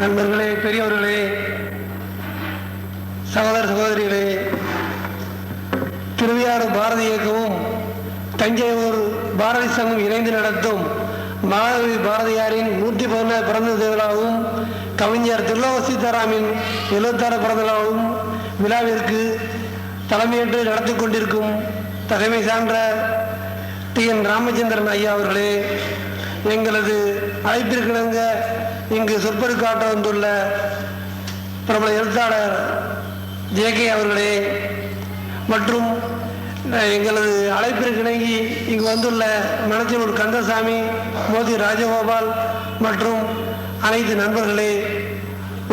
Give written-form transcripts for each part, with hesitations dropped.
நண்பர்களே, பெரியவர்களே, சகோதர சகோதரிகளே, திருவையாறு பாரதி இயக்கமும் தஞ்சாவூர் பாரதி சங்கம் இணைந்து நடத்தும் மகாகவி பாரதியாரின் 114 பிறந்த விழாவும் கவிஞர் திருலோக சீதாராமின் 76 பிறந்த விழாவும் விழாவிற்கு தலைமையேற்று நடத்தி கொண்டிருக்கும் தகைமை சான்ற TN ராமச்சந்திரன் ஐயா அவர்களே, எங்களது அழைப்பிற்கிணங்க இங்கு சொற்பொழிக்காட்ட வந்துள்ள பிரபல எழுத்தாளர் JK அவர்களே, மற்றும் எங்களது அழைப்பிற்கிணங்கி இங்கு வந்துள்ள மணச்சூர் கந்தசாமி, மோதி ராஜகோபால் மற்றும் அனைத்து நண்பர்களே,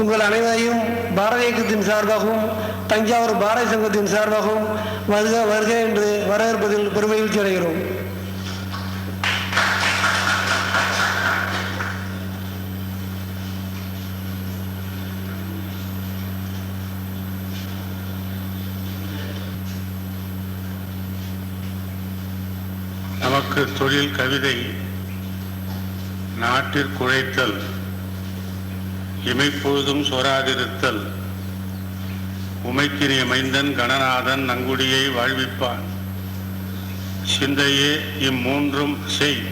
உங்கள் அனைவரையும் பாரத இயக்கத்தின் சார்பாகவும் தஞ்சாவூர் பாரதி சங்கத்தின் சார்பாகவும் வருக வருக என்று வரவேற்பதில் பெருமகிழ்ச்சி அடைகிறோம். நமக்கு தொழில் கவிதை நாட்டிற்குழைத்தல், இமைப்பொழுதும் சோராதிருத்தல், உமைக்கினிய மைந்தன் கணநாதன் நங்குடியை வாழ்விப்பான், சிந்தையே இம்மூன்றும் செய்,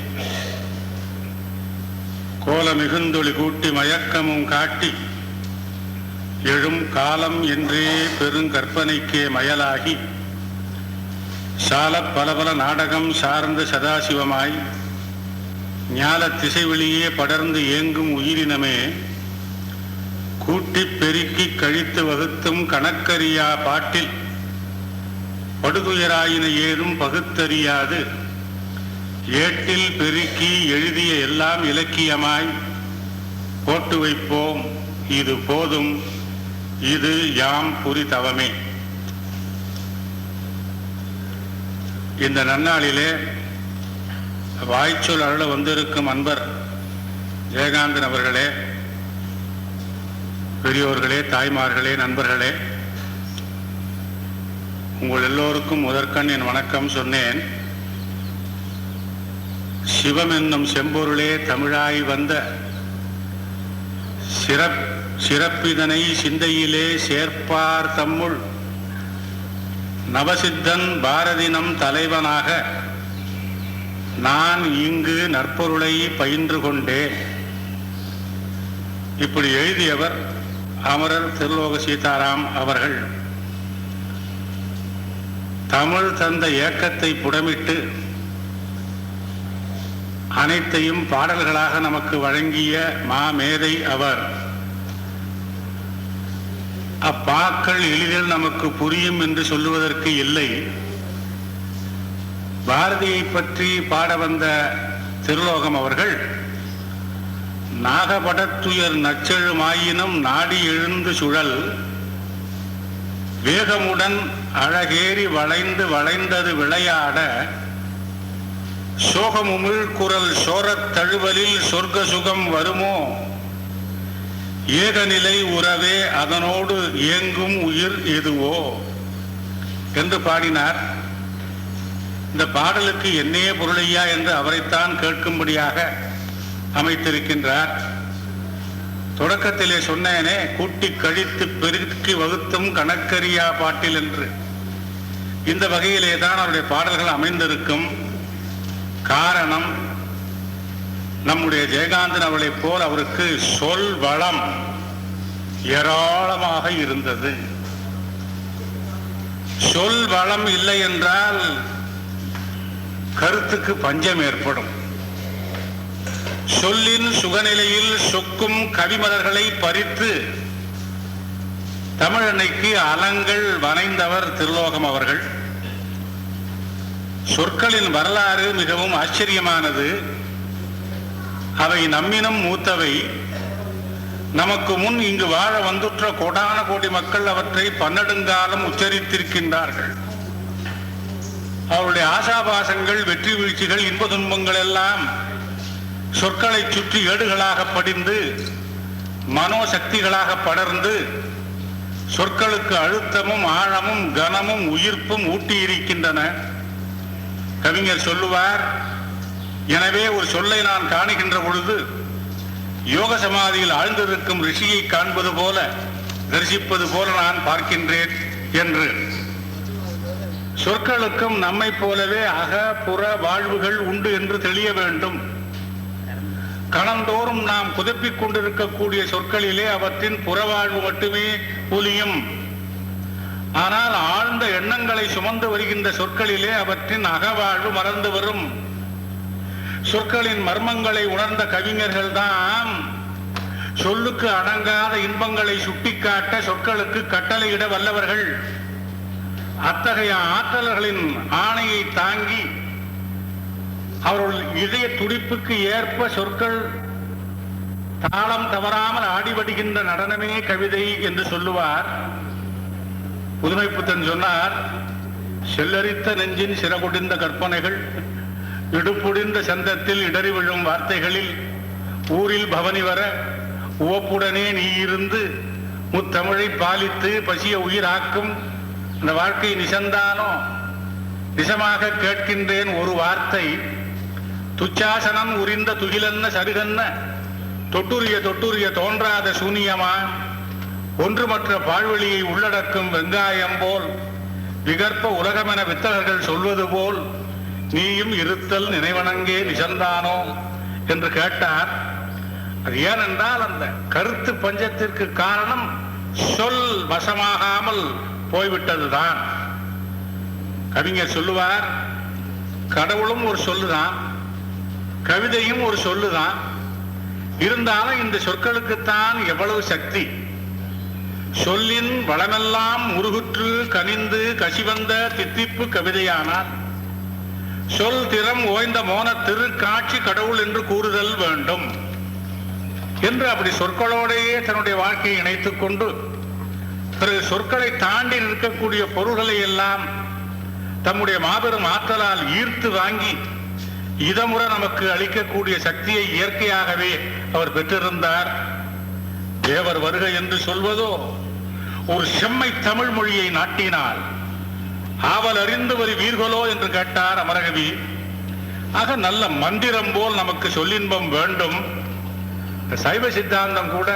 கோல மிகுந்தொளி கூட்டி மயக்கமும் காட்டி எழும் காலம் என்றே பெருங்கற்பனைக்கே மயலாகி சால பலபல நாடகம் சார்ந்த சதாசிவமாய் ஞால திசைவெளியே படர்ந்து ஏங்கும் உயிரினமே, கூட்டி பெருக்கி கழித்து வகுத்தும் கணக்கறியா பாட்டில் படுதுயராயின ஏதும் பகுத்தறியாது ஏட்டில் பெருக்கி எழுதிய எல்லாம் இலக்கியமாய் போட்டு வைப்போம், இது போதும், இது யாம் புரி தவமே. இந்த நன்னாளிலே வாய்ச்சொல் அருள வந்திருக்கும் அன்பர் ஜெயகாந்தன் அவர்களே, பெரியோர்களே, தாய்மார்களே, நண்பர்களே, உங்கள் எல்லோருக்கும் முதற்கண் என் வணக்கம் சொன்னேன். சிவம் என்னும் செம்பொருளே தமிழாய் வந்த சிறப்பிதனை சிந்தையிலே சேர்ப்பார் தம்முள் நவசித்தன் பாரதினம் தலைவனாக நான் இங்கு நற்பொருளை பயின்று கொண்டேன். இப்படி எழுதியவர் அமரர் திருலோக சீதாராம் அவர்கள். தமிழ் தந்த இயக்கத்தை புடமிட்டு அனைத்தையும் பாடல்களாக நமக்கு வழங்கிய மாமேதை அவர். அப்பாக்கள் எளிதில் நமக்கு புரியும் என்று சொல்லுவதற்கு இல்லை. பாரதியை பற்றி பாட வந்த திருலோகம் அவர்கள் நாகபடத்துயர் நச்செழுமாயினும் நாடி எழுந்து சுழல் வேகமுடன் அழகேறி வளைந்து வளைந்தது விளையாட சோகமுமிழ் குரல் சோரத் தழுவலில் சொர்க்க சுகம் வருமோ, ஏகநிலை உறவே அதனோடு இயங்கும் உயிர் எதுவோ என்று பாடினார். இந்த பாடலுக்கு என்னையே பொருளையா என்று அவரைத்தான் கேட்கும்படியாக அமைத்திருக்கின்றார். தொடக்கத்திலே சொன்னேனே, கூட்டி கழித்து பெருக்கி வகுத்தும் கணக்கறியா பாட்டில் என்று. இந்த வகையிலே தான் அவருடைய பாடல்கள் அமைந்திருக்கும். காரணம், நம்முடைய ஜெயகாந்தன் அவளை போல் அவருக்கு சொல் வளம் ஏராளமாக இருந்தது. சொல் வளம் இல்லை என்றால் கருத்துக்கு பஞ்சம் ஏற்படும். சொல்லின் சுகநிலையில் சொக்கும் கவிமலர்களை பறித்து தமிழன்னைக்கு அலங்கள் வனைந்தவர் திருலோகம் அவர்கள். சொற்களின் வரலாறு மிகவும் ஆச்சரியமானது. அவை நம்மினும் மூத்தவை. நமக்கு முன் இங்கு வாழ வந்துற்ற கோடான கோடி மக்கள் அவற்றை பன்னெடுங்காலம் உச்சரித்திருக்கின்றார்கள். அவருடைய ஆசாபாசங்கள், வெற்றி வீழ்ச்சிகள், இன்ப துன்பங்கள் எல்லாம் சொற்களை சுற்றி ஏடுகளாக படிந்து மனோசக்திகளாக படர்ந்து சொற்களுக்கு அழுத்தமும் ஆழமும் கனமும் உயிர்ப்பும் ஊட்டியிருக்கின்றன. கவிஞர் சொல்லுவார், எனவே ஒரு சொல்லை நான் காணுகின்ற பொழுது யோக சமாதியில் ஆழ்ந்திருக்கும் ரிஷியை காண்பது போல தரிசிப்பது போல நான் பார்க்கின்றேன் என்று. சொற்களுக்கும் நம்மை போலவே அக புற வாழ்வுகள் உண்டு என்று தெளிய வேண்டும். கணந்தோறும் நாம் குதப்பிக் கொண்டிருக்கக்கூடிய சொற்களிலே அவற்றின் புறவாழ்வு மட்டுமே புலியும். ஆனால் ஆழ்ந்த எண்ணங்களை சுமந்து வருகின்ற சொற்களிலே அவற்றின் அகவாழ்வு மறந்து வரும். சொற்களின் மர்மங்களை உணர்ந்த கவிஞர்கள் தான் சொல்லுக்கு அடங்காத இன்பங்களை சுட்டிக்காட்ட சொற்களுக்கு கட்டளையிட வல்லவர்கள். அத்தகைய ஆற்றல்களின் ஆணையை தாங்கி அவர்கள் இதய துடிப்புக்கு ஏற்ப சொற்கள் தாளம் தவறாமல் ஆடிவடுகின்ற நடனமே கவிதை என்று சொல்லுவார். புதுமைப்புத்தன் சொன்னார், செல்லரித்த நெஞ்சின் சிறகுடிந்த கற்பனைகள் இடுப்புடிந்த சந்தத்தில் இடறி விழும் வார்த்தைகளில் ஊரில் பவனி வர உவப்புடனே நீ இருந்து முத்தமிழை பாலித்து பசிய உயிராக்கும் அந்த வாழ்க்கை நிசந்தானோ. நிசமாக கேட்கின்றேன் ஒரு வார்த்தை, துச்சாசனம் உரிந்த துகிலன்ன சருகன்ன தொட்டுரிய தோன்றாத சூனியமா ஒன்றுமற்ற பாழ்வெளியை உள்ளடக்கும் வெங்காயம் போல் விகற்ப உலகமென வித்தகர்கள் சொல்வது போல் நீயும் இருத்தல் நினைவனங்கே நிசந்தானோ என்று கேட்டார். அது ஏனென்றால் அந்த கருத்து பஞ்சத்திற்கு காரணம் சொல் வசமாகாமல் போய்விட்டதுதான். கவிஞர் சொல்லுவார், கடவுளும் ஒரு சொல்லுதான், கவிதையும் ஒரு சொல்லுதான். இருந்தாலும் இந்த சொற்களுக்குத்தான் எவ்வளவு சக்தி. சொல்லின் வளமெல்லாம் முருகுற்று கனிந்து கசிவந்த தித்திப்பு கவிதையானால் சொல் திறம் ஓய்ந்த மோன திருக்காட்சி கடவுள் என்று கூறுதல் வேண்டும் என்று அப்படி சொற்களோடையே தன்னுடைய வாழ்க்கையை இணைத்துக் கொண்டு பிறகு சொற்களை தாண்டி நிற்கக்கூடிய பொருள்களை எல்லாம் தம்முடைய மாபெரும் ஆற்றலால் ஈர்த்து வாங்கி இதமுறை நமக்கு அளிக்கக்கூடிய சக்தியை இயற்கையாகவே அவர் பெற்றிருந்தார். தேவர் வருக என்று சொல்வதோ ஒரு செம்மை தமிழ் மொழியை நாட்டினால் ஆவல் அறிந்து வரி வீர்களோ என்று கேட்டார் அமரகவி. ஆக நல்ல மந்திரம் போல் நமக்கு சொல்லின்பம் வேண்டும். சைவ சித்தாந்தம் கூட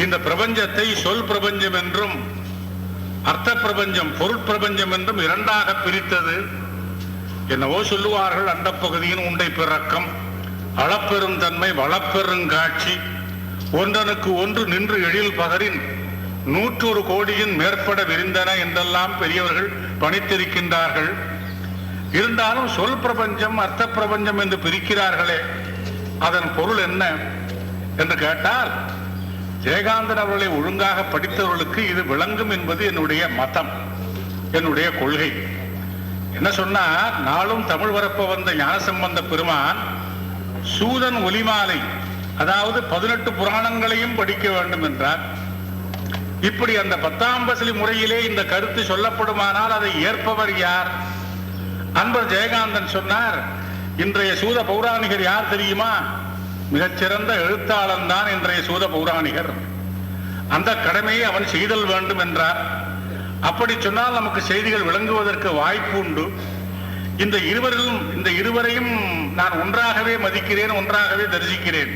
இந்த பிரபஞ்சத்தை சொல் பிரபஞ்சம் என்றும் அர்த்த பிரபஞ்சம் பொருள் பிரபஞ்சம் என்றும் இரண்டாக பிரித்தது. என்னவோ சொல்லுவார்கள், அந்த பகுதியின் உண்டை பிறக்கம் அளப்பெரும் தன்மை வளப்பெருங்காட்சி ஒன்றனுக்கு ஒன்று நின்று எழில் பகரின் 100 கோடியின் மேற்பட விரிந்தன என்றெல்லாம் பெரியவர்கள் பணித்திருக்கின்றார்கள். இருந்தாலும் சொல் பிரபஞ்சம் அர்த்த பிரபஞ்சம் என்று பிரிக்கிறார்களே, அதன் பொருள் என்ன என்று கேட்டால் ஜெயகாந்தன் அவர்களை ஒழுங்காக படித்தவர்களுக்கு இது விளங்கும் என்பது என்னுடைய மதம், என்னுடைய கொள்கை. என்ன சொன்னார், நாளும் தமிழ் வரப்ப வந்த ஞானசம்பந்த பெருமான் சூதன் ஒலிமாலை, அதாவது 18 புராணங்களையும் படிக்க வேண்டும் என்றார். இப்படி அந்த 10ஆம் பசலி முறையிலே இந்த கருத்து சொல்லப்படுமானால் அதை ஏற்பவர் யார்? அன்பர் ஜெயகாந்தன் சொன்னார், இன்றைய சூத பௌராணிகர் யார் தெரியுமா? மிகச்சிறந்த எழுத்தாளன் தான் இன்றைய சூத பௌராணிகர். அந்த கடமையை அவன் செய்தல் வேண்டும் என்றார். அப்படி சொன்னால் நமக்கு செய்திகள் விளங்குவதற்கு வாய்ப்பு உண்டு. இந்த இருவரையும் நான் ஒன்றாகவே மதிக்கிறேன், ஒன்றாகவே தரிசிக்கிறேன்.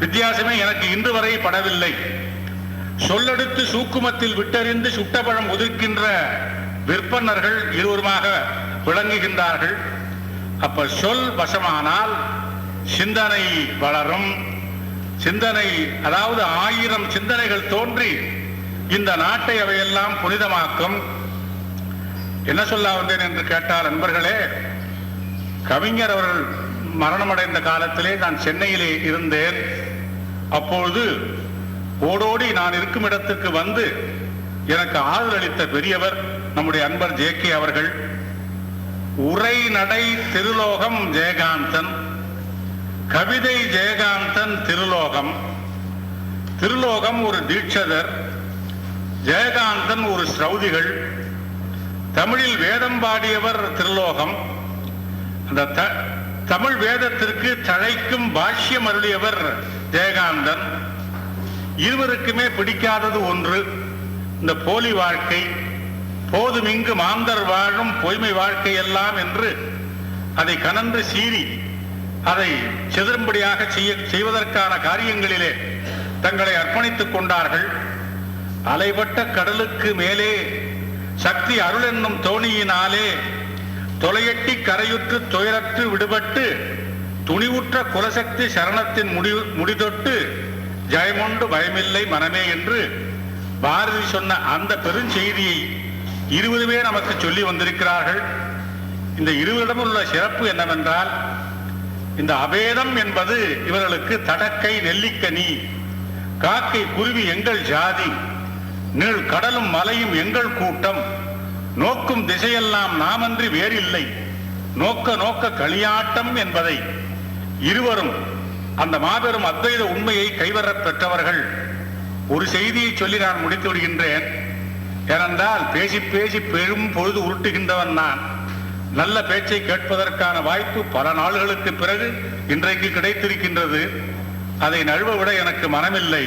வித்தியாசமே எனக்கு இன்று வரை படவில்லை. சொல்லெடுத்து சூக்குமத்தில் விட்டறிந்து சுட்டபழம் ஒதுக்கின்ற விற்பனர்கள் இருவருமாக விளங்குகின்றார்கள். அப்ப சொல் வசமானால் சிந்தனை வளரும். சிந்தனை, அதாவது 1000 சிந்தனைகள் தோன்றி இந்த நாட்டை அவையெல்லாம் புனிதமாக்கும். என்ன சொல்ல வந்தேன் என்று கேட்டார் அன்பர்களே, கவிஞர் அவர்கள் மரணமடைந்த காலத்திலே நான் சென்னையிலே இருந்தேன். அப்பொழுது ஓடோடி நான் இருக்கும் இடத்துக்கு வந்து எனக்கு ஆதரவு அளித்த பெரியவர் நம்முடைய அன்பர் ஜே.கே. அவர்கள். உரை நடை திருலோகம் ஜெயகாந்தன், கவிதை ஜெயகாந்தன் திருலோகம். திருலோகம் ஒரு தீட்சதர், ஜெயகாந்தன் ஒரு ஸ்ரௌதிகள். தமிழில் வேதம் பாடியவர் திருலோகம். அந்த தமிழ் வேதத்திற்கு தழைக்கும் பாஷ்யம் அருளியவர் ஜெயகாந்தன். இருவருக்குமே பிடிக்காதது ஒன்று, இந்த போலி வாழ்க்கை. போதும் இங்கு மாந்தர் வாழும் பொய்மை வாழ்க்கை எல்லாம் என்று அதை கனன்று சீறி அதை செதறும்படியாக செய்வதற்கான காரியங்களிலே தங்களை அர்ப்பணித்துக் கொண்டார்கள். அலைபட்ட கடலுக்கு மேலே சக்தி அருள் என்னும் தோணியினாலே தொலையட்டி கரையுற்று துயரற்று விடுபட்டு துணிவுற்ற குலசக்தி சரணத்தின் முடிதொட்டு ஜெயமொண்டு பயமில்லை மனமே என்று பாரதி சொன்ன அந்த பெருஞ்செய்தியை 20 பேர் நமக்கு சொல்லி வந்திருக்கிறார்கள். இந்த 20 உள்ள சிறப்பு என்னவென்றால், இந்த அபேதம் என்பது இவர்களுக்கு தடக்கை நெல்லிக்கனி, காக்கை குருவி எங்கள் ஜாதி, நீள் கடலும் மலையும் எங்கள் கூட்டம், நோக்கும் திசையெல்லாம் நாமன்றி வேறில்லை, நோக்க நோக்க களியாட்டம் என்பதை இருவரும் அந்த மாபெரும் அத்வைத உண்மையை கைவரப் பெற்றவர்கள். ஒரு செய்தியை சொல்லி நான் முடித்து விடுகின்றேன். ஏனென்றால் பேசி பேசி பெரும் பொழுது உருட்டுகின்றவன் நான். நல்ல பேச்சை கேட்பதற்கான வாய்ப்பு பல நாள்களுக்கு பிறகு இன்றைக்கு கிடைத்திருக்கின்றது. அதை நழுவ விட எனக்கு மனமில்லை.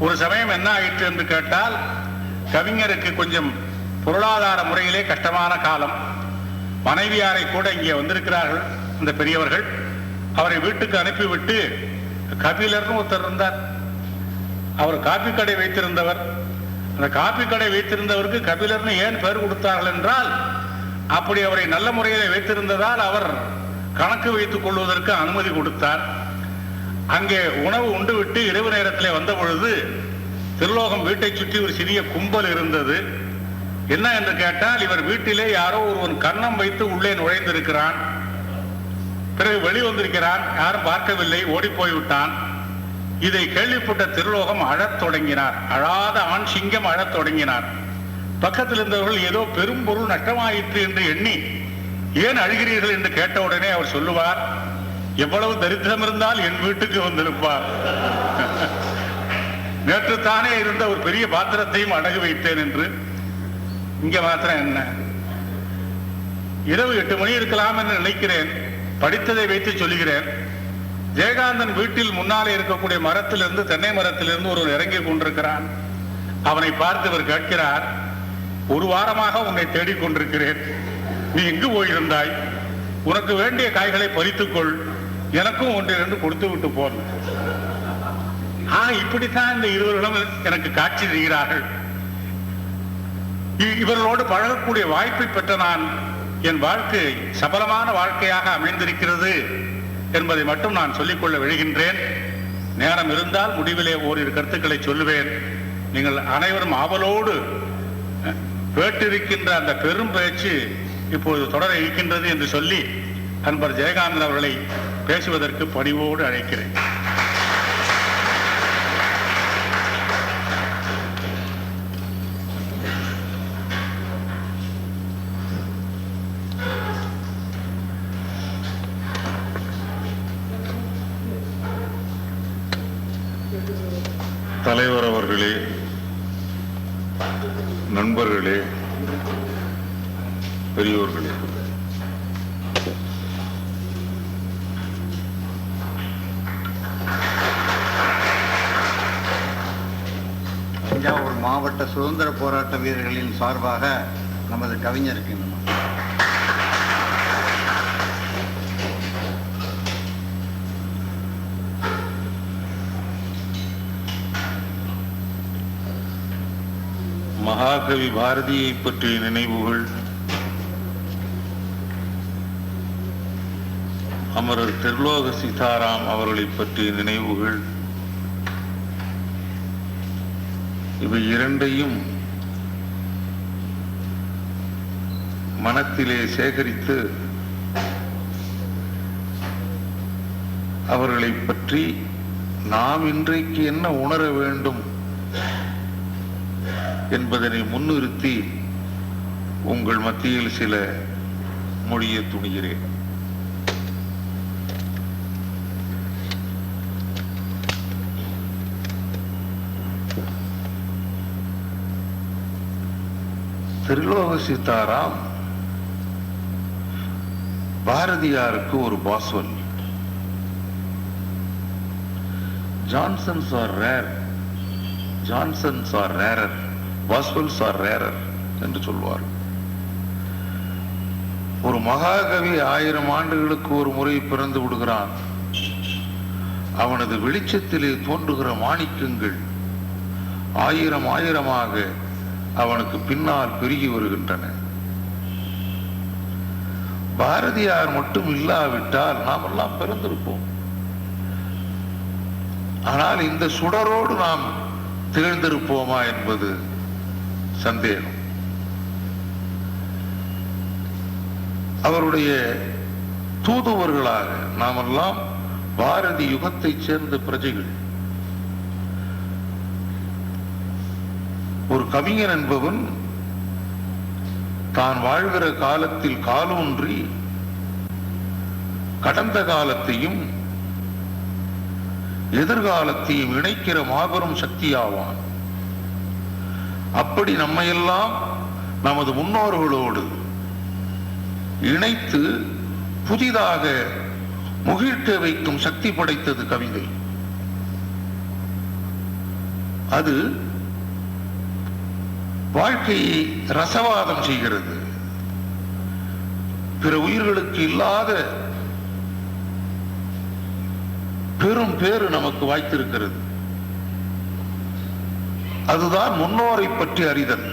ஒரு சமயம் என்ன ஆயிற்று என்று கேட்டால், கவிஞருக்கு கொஞ்சம் பொருளாதார முறையிலே கஷ்டமான காலம். மனைவியாரை கூட இங்கே வந்திருக்கிறார்கள் இந்த பெரியவர்கள். அவரை வீட்டுக்கு அனுப்பிவிட்டு கபிலர்னு ஒருத்தர் இருந்தார். அவர் காப்பி கடை வைத்திருந்தவர். அந்த காப்பி கடை வைத்திருந்தவருக்கு கபிலர்னு ஏன் பெயர் கொடுத்தார்கள் என்றால், அப்படி அவரை நல்ல முறையில் வைத்திருந்ததால் அவர் கணக்கு வைத்துக் கொள்வதற்கு அனுமதி கொடுத்தார். அங்கே உணவு உண்டு விட்டு இரவு நேரத்தில் வந்த பொழுது திருலோகம் வீட்டை சுற்றி ஒரு சிறிய கும்பல் இருந்தது. என்ன என்று கேட்டால், இவர் வீட்டிலே யாரோ ஒருவன் கன்னம் வைத்து உள்ளே நுழைந்திருக்கிறான். பிறகு வெளிவந்திருக்கிறான், யாரும் பார்க்கவில்லை, ஓடி போய்விட்டான். இதை கேள்விப்பட்ட திருலோகம் அழத் தொடங்கினார். அழாத ஆண் சிங்கம் அழத் தொடங்கினார். பக்கத்தில் இருந்தவர்கள் ஏதோ பெரும் பொருள் நஷ்டமாயிற்று என்று எண்ணி, ஏன் அழுகிறீர்கள் என்று கேட்டவுடனே அவர் சொல்லுவார், எவ்வளவு தரித்திரம் இருந்தால் என் வீட்டுக்கு வந்திருப்பார். நேற்று தானே இருந்த ஒரு பெரிய பாத்திரத்தையும் அடகு வைத்தேன் என்று. இங்க மாத்திரம் என்ன, இரவு 8 மணி இருக்கலாம் என்று நினைக்கிறேன். படித்ததை வைத்து சொல்லுகிறேன். ஜெயகாந்தன் வீட்டில் முன்னாலே இருக்கக்கூடிய மரத்திலிருந்து, தென்னை மரத்திலிருந்து ஒருவர் இறங்கி கொண்டிருக்கிறான். அவனை பார்த்து இவர் கேட்கிறார், 1 வாரமாக உன்னை தேடிக் கொண்டிருக்கிறேன், நீ எங்கு போயிருந்தாய்? உனக்கு வேண்டிய காய்களை பறித்துக்கொள், எனக்கும் 1-2 கொடுத்து விட்டு போன. இப்படித்தான் இந்த இருவர்களும் எனக்கு காட்சி செய்கிறார்கள். இவர்களோடு பழகக்கூடிய வாய்ப்பை பெற்ற நான், என் வாழ்க்கை சபலமான வாழ்க்கையாக அமைந்திருக்கிறது என்பதை மட்டும் நான் சொல்லிக்கொள்ள விழுகின்றேன். நேரம் இருந்தால் முடிவிலே ஓரிரு கருத்துக்களை சொல்லுவேன். நீங்கள் அனைவரும் ஆவலோடு கேட்டிருக்கின்ற அந்த பெரும் பேச்சு இப்பொழுது தொடர இருக்கின்றது என்று சொல்லி அன்பர் ஜெயகாந்தன் அவர்களை பேசுவதற்கு பணிவோடு அழைக்கிறேன். தலைவர் அவர்களே, நண்பர்களே, பெரியோர்களே, தஞ்சாவூர் மாவட்ட சுதந்திர போராட்ட வீரர்களின் சார்பாக நமது கவிஞருக்கு மகாகவி பாரதியை பற்றிய நினைவுகள், அமரர் திருலோக சீதாராம் அவர்களை பற்றிய நினைவுகள், இவை இரண்டையும் மனத்திலே சேகரித்து அவர்களை பற்றி நாம் இன்றைக்கு என்ன உணர வேண்டும் என்பதனை முன்னிறுத்தி உங்கள் மத்தியில் சில மொழியை துணிகிறேன். திருலோக சீதாராம் பாரதியாருக்கு ஒரு பாஸ்வல். Johnsons are rare, Johnsons are rarer, Boswells are rarer என்று சொல்வார். ஒரு மகாகவி 1000 ஆண்டுகளுக்கு ஒரு முறை பிறந்து விடுகிறான். அவனது வெளிச்சத்திலே தோன்றுகிற மாணிக்கங்கள் 1000 ஆயிரமாக அவனுக்கு பின்னால் பெருகி வருகின்றன. பாரதியார் மட்டும் இல்லாவிட்டால் நாம் எல்லாம் பிறந்திருப்போம். ஆனால் இந்த சுடரோடு நாம் திகழ்ந்திருப்போமா என்பது சந்தேகம். அவருடைய தூதுவர்களாக நாமெல்லாம் பாரதி யுகத்தைச் சேர்ந்த பிரஜைகள். ஒரு கவிஞன் என்பவன் தான் வாழ்கிற காலத்தில் காலூன்றி கடந்த காலத்தையும் எதிர்காலத்தையும் இணைக்கிற மாபெரும் சக்தியாவான். அப்படி நம்மையெல்லாம் நமது முன்னோர்களோடு இணைத்து புதிதாக முகிழ்க்க வைக்கும் சக்தி படைத்தது கவிதை. அது வாழ்க்கையை ரசவாதம் செய்கிறது. பிற உயிர்களுக்கு இல்லாத பெரும் பேறு நமக்கு வாய்த்திருக்கிறது. அதுதான் முன்னோரை பற்றி அறிதல்.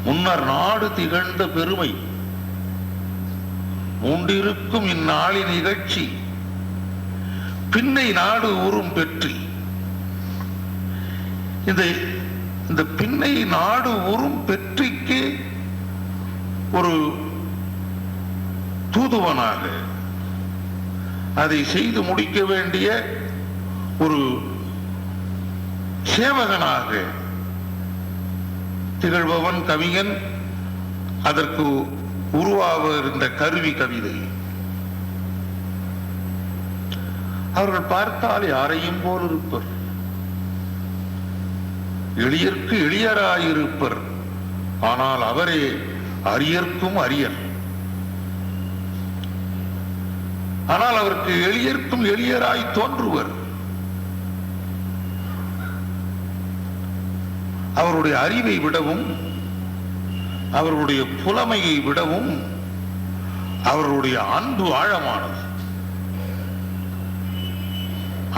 முன்னர் நாடு திகழ்ந்த பெருமை மூண்டிருக்கும் இந்நாளின் நிகழ்ச்சி பின்னை நாடு ஊரும் பெற்றி. இந்த பின்னை நாடு ஊரும் பெற்றிக்கு ஒரு தூதுவனாக அதை செய்து முடிக்க வேண்டிய ஒரு சேவகனாக திகழ்பவன் கவிஞன். அதற்கு உருவாக இருந்த கருவி கவிதை. அவர்கள் பார்த்தால் யாரையும் போல் இருப்பர், எளியர்க்கு எளியராயிருப்பர். ஆனால் அவரே அரியர்க்கும் அரியர். ஆனால் அவருக்கு எளியர்க்கும் எளியராய் தோன்றுவர். அவருடைய அறிவை விடவும் அவருடைய புலமையை விடவும் அவருடைய அன்பு ஆழமானது.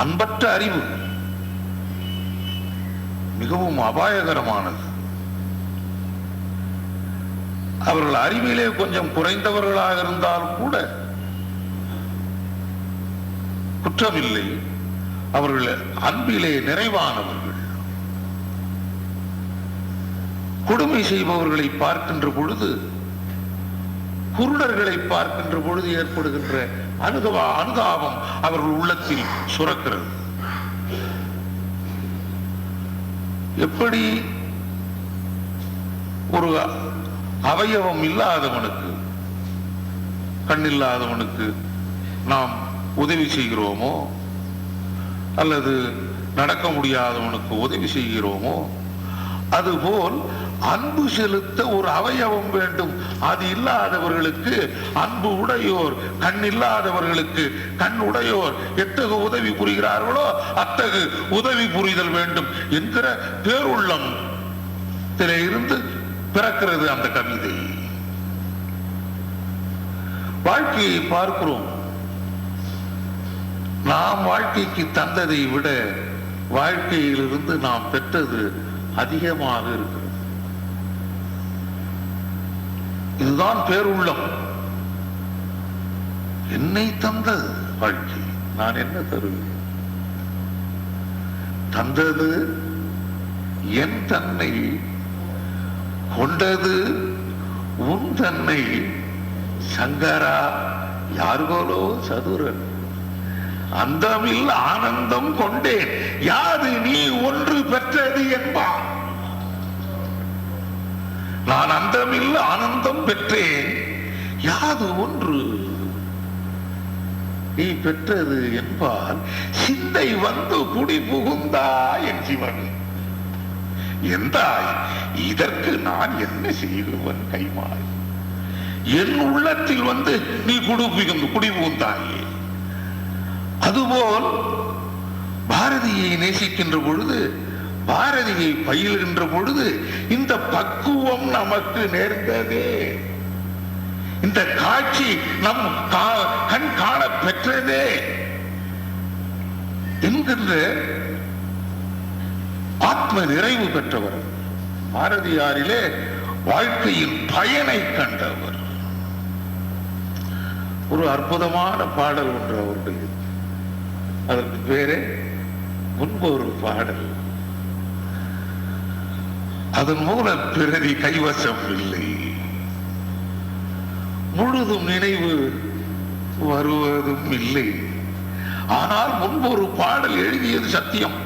அன்பற்ற அறிவு மிகவும் அபாயகரமானது. அவர்கள் அறிவிலே கொஞ்சம் குறைந்தவர்களாக இருந்தால் கூட குற்றமில்லை. அவர்கள் அன்பிலே நிறைவானவர்கள். கொடுமை செய்பவர்களை பார்க்கின்ற பொழுது, குருடர்களை பார்க்கின்ற பொழுது ஏற்படுகின்ற அனுதாபம் அவர்கள் உள்ளத்தில் சுரக்கிறது. எப்படி ஒரு அவயவம் இல்லாதவனுக்கு, கண்ணில்லாதவனுக்கு நாம் உதவி செய்கிறோமோ அல்லது நடக்க முடியாதவனுக்கு உதவி செய்கிறோமோ, அதுபோல் அன்பு செலுத்த ஒரு அவயவம் வேண்டும். அது இல்லாதவர்களுக்கு அன்பு உடையோர், கண் இல்லாதவர்களுக்கு கண் உடையோர் எத்தகு உதவி புரிகிறார்களோ அத்தகு உதவி புரிதல் வேண்டும் என்கிற பேருள்ளம் இருந்து பிறக்கிறது அந்த கவிதை. வாழ்க்கையை பார்க்கிறோம். நாம் வாழ்க்கைக்கு தந்ததை விட வாழ்க்கையிலிருந்து நாம் பெற்றது அதிகமாக இருக்கிறது. இதுதான் பேருள்ளம். என்னை தந்தது வாழ்க்கை, நான் என்ன தருவேன்? தந்தது என் தன்னை, கொண்டது உன் தன்னை. சங்கரா யார்கோலோ சதுரன், அந்தமில் ஆனந்தம் கொண்டேன், யாது நீ ஒன்று பெற்றது என்பான். நான் அந்தமில் ஆனந்தம் பெற்றேன், யாது ஒன்று நீ பெற்றது என்பால் சிந்தை வந்து குடி புகுந்தா என் சிவன். எந்தாய் இதற்கு நான் என்ன செய்குவன் கைமாய்? என் உள்ளத்தில் வந்து நீ குடி புகுந்தாயே. அதுபோல் பாரதியை நேசிக்கின்ற பொழுது பாரதியை பயில்கின்ற பொழுது இந்த பக்குவம் நமக்கு நேர்ந்ததே, இந்த காட்சி நம் கண் காண பெற்றதே என்கின்ற ஆத்ம நிறைவு பெற்றவர். பாரதியாரிலே வாழ்க்கையின் பயனை கண்டவர். ஒரு அற்புதமான பாடல் ஒன்று அவருடைய, அதற்கு பேரே முன்பொரு பாடல். அதன் மூல பிரதி கைவசம் இல்லை, முழுதும் நினைவு வருவதும் இல்லை. ஆனால் முன்பொரு பாடல் எழுதியது சத்தியம்.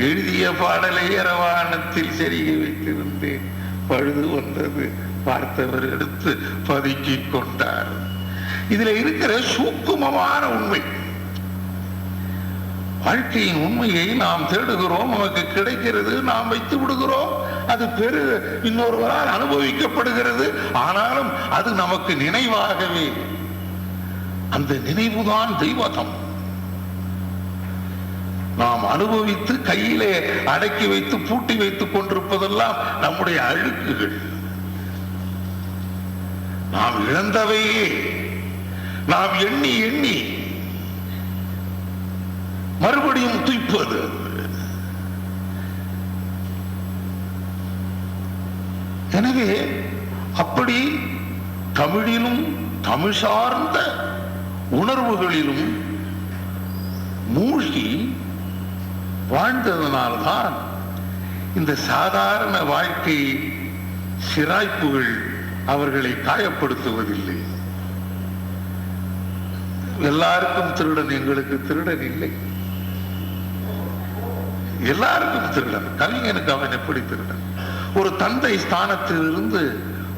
எழுதிய பாடலை இரவானத்தில் செருகி வைத்திருந்தேன், பழுது வந்தது பார்த்தவர் எடுத்து பதுக்கிக் கொண்டார். இதுல இருக்கிற சூக்குமமான உண்மை, வாழ்க்கையின் உண்மையை நாம் தேடுகிறோம், நமக்கு கிடைக்கிறது, நாம் வைத்து விடுகிறோம், அது இன்னொருவரால் அனுபவிக்கப்படுகிறது. ஆனாலும் அது நமக்கு நினைவாகவே, அந்த நினைவுதான் தெய்வதம். நாம் அனுபவித்து கையிலே அடக்கி வைத்து பூட்டி வைத்துக் கொண்டிருப்பதெல்லாம் நம்முடைய அழுக்குகள், நாம் இழந்தவையே நாம் எண்ணி எண்ணி மறுபடியும் துய்ப்பது. எனவே அப்படி தமிழிலும் தமிழ் சார்ந்த உணர்வுகளிலும் மூழ்கி வாழ்ந்ததனால்தான் இந்த சாதாரண வாழ்க்கை சிராய்ப்புகள் அவர்களை காயப்படுத்துவதில்லை. எல்லாருக்கும் திருடன், எங்களுக்கு திருடன் இல்லை. எல்லாருக்கும் திருடன். கவிஞனுக்கு அவன் எப்படி திருடன்? ஒரு தந்தை ஸ்தானத்திலிருந்து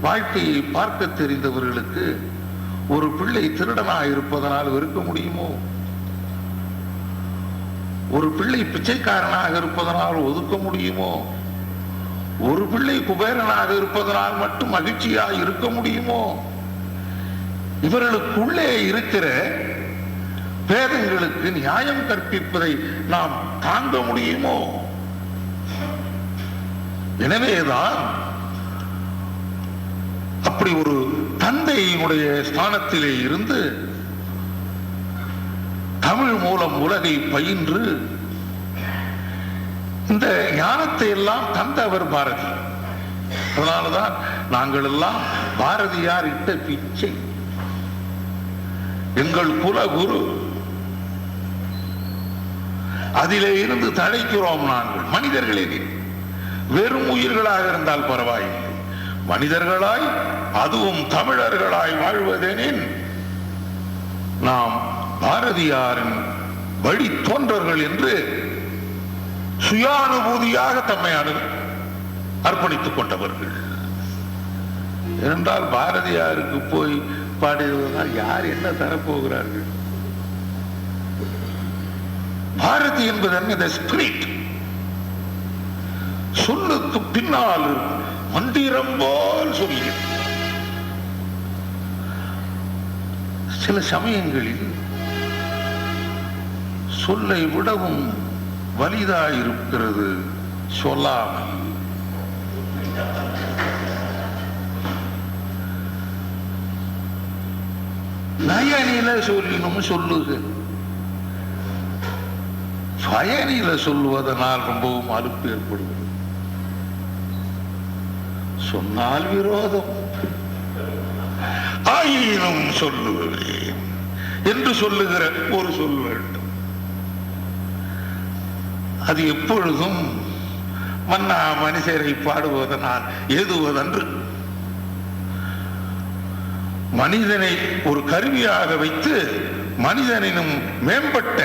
வாழ்க்கையை பார்க்க தெரிந்தவர்களுக்கு ஒரு பிள்ளை திருடனாக இருப்பதனால் வெறுக்க முடியுமோ? ஒரு பிள்ளை பிச்சைக்காரனாக இருப்பதனால் ஒதுக்க முடியுமோ? ஒரு பிள்ளை குபேரனாக இருப்பதனால் மட்டும் மகிழ்ச்சியாக இருக்க முடியுமோ? இவர்களுக்குள்ளே இருக்கிற பேதங்களுக்கு நியாயம் கற்பிப்பதை நாம் தாங்க முடியுமோ? எனவேதான் அப்படி ஒரு தந்தையினுடைய ஸ்தானத்திலே இருந்து தமிழ் மூலம் உலகை பயின்று இந்த ஞானத்தை எல்லாம் தந்தவர் பாரதி. அதனால்தான் நாங்கள் எல்லாம் பாரதியார் இட்ட பிச்சை, எங்கள் குலகுரு, அதிலே இருந்து தழைக்கிறோம். நாங்கள் மனிதர்களே, வெறும் உயிர்களாக இருந்தால் பரவாயில்லை, மனிதர்களாய் அதுவும் தமிழர்களாய் வாழ்வதெனின் நாம் பாரதியாரின் வழி தோன்றர்கள் என்று சுயானுபூதியாக தம்மை அர்ப்பணித்துக் கொண்டவர்கள். என்றால் பாரதியாருக்கு போய் பாடியதுதான் யார் என்ன தரப்போகிறார்கள்? பாரதி என்பது என்ன? ஸ்பிரிட். சொல்லுக்கு பின்னால் மந்திரம் போல் சொல்லி சில சமயங்களில் சொல்லை விடவும் வலிதாயிருக்கிறது சொல்லாமல். நயனில சொல்லினும் சொல்லுக, பயனில சொல்லுவதனால் ரொம்பவும் அலுப்பு ஏற்படுகிறது. சொன்னால் விரோதம், ஆயினும் சொல்லுகிறேன் என்று சொல்லுகிற ஒரு சொல் வேண்டும். அது எப்பொழுதும் மன்னா மனுஷரை பாடுவதனால் ஏதுவதன்று, மனிதனை ஒரு கருவியாக வைத்து மனிதனினும் மேம்பட்ட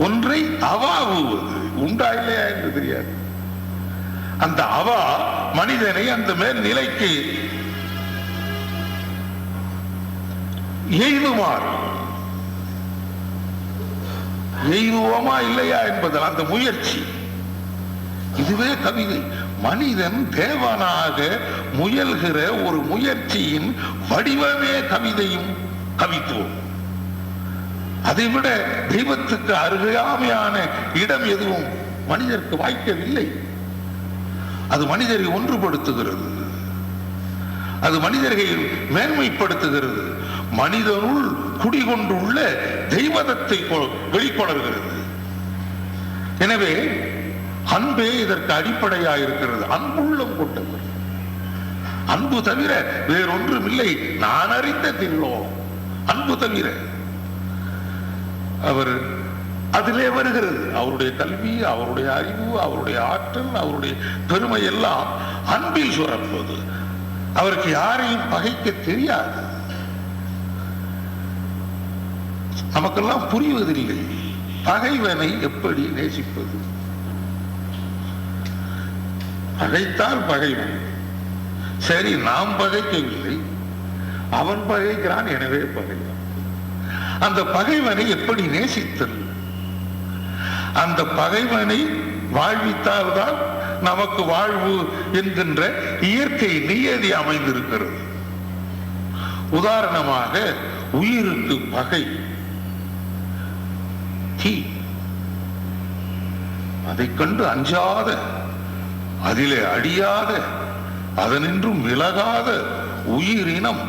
ஒன்றை அவாவுவது உண்டா இல்லையா என்று தெரியாது. அந்த அவா மனிதனை அந்த மேல் நிலைக்கு எய்துமாறு, எய்துவோமா இல்லையா என்பதில் அந்த முயற்சி, இதுவே கவிதை. மனிதன் தேவனாக முயல்கிற ஒரு முயற்சியின் வடிவமே கவிதையும் கவித்துவம். அதைவிட தெய்வத்துக்கு அருகாமையான இடம் எதுவும் மனிதருக்கு வாய்க்கவில்லை. அது மனிதரை ஒன்றுபடுத்துகிறது, அது மனிதர்களை மேன்மைப்படுத்துகிறது, மனிதனுள் குடிகொண்டுள்ள தெய்வத்தை வெளிக்கொணர்கிறது. எனவே அன்பே இதற்கு அடிப்படையாக இருக்கிறது. அன்புள்ளம் கொண்டவர், அன்பு தவிர வேறொன்றும் இல்லை. நான் அறிந்த தில்லோ அன்பு தவிர. அவர் அதிலே வருகிறது. அவருடைய கல்வி, அவருடைய அறிவு, அவருடைய ஆற்றல், அவருடைய பெருமை எல்லாம் அன்பில் சுரப்பது. அவருக்கு யாரையும் பகைக்க தெரியாது. நமக்கெல்லாம் புரிவதில்லை பகைவனை எப்படி நேசிப்பது. பகைத்தால் பகைவன். சரி, நாம் பகைக்கவில்லை, அவன் பகைக்கிறான், எனவே பகைவன். அந்த பகைவனை எப்படி நேசித்தல்? அந்த பகைவனை வாழ்வித்தால்தான் நமக்கு வாழ்வு என்கின்ற இயற்கை நியதி அமைந்திருக்கிறது. உதாரணமாக, உயிருக்கு பகை தீ. அதை கண்டு அஞ்சாத, அதிலே அடியாத, அதனின்றும் விலகாத உயிரினம்.